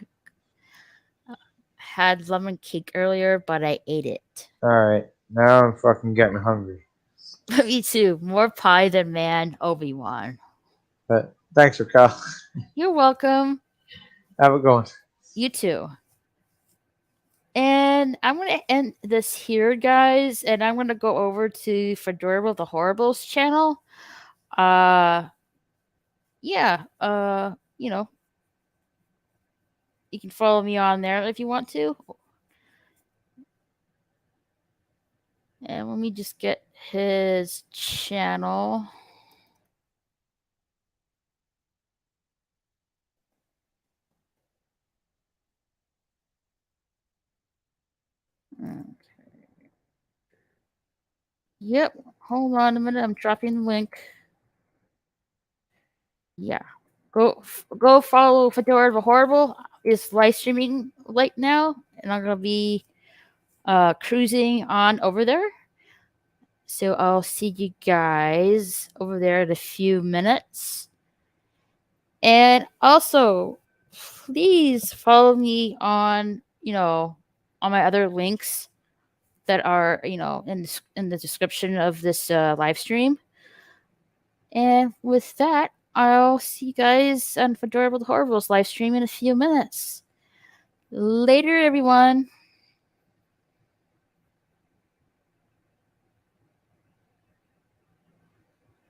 Had lemon cake earlier, but I ate it. All right, now I'm fucking getting hungry. Me too. More pie than man, Obi-Wan. But thanks for calling. You're welcome. Have a good one. You too. And I'm going to end this here, guys. And I'm going to go over to Fedora the Horribles channel. Yeah. You know, you can follow me on there if you want to. And let me just get his channel. Okay. Yep. Hold on a minute. I'm dropping the link. Yeah. Go follow Fedora the Horrible. It's live streaming right now, and I'm gonna be cruising on over there. So I'll see you guys over there in a few minutes. And also, please follow me on on my other links that are in the description of this live stream. And with that, I'll see you guys on Fedora the Horribles live stream in a few minutes. Later, everyone.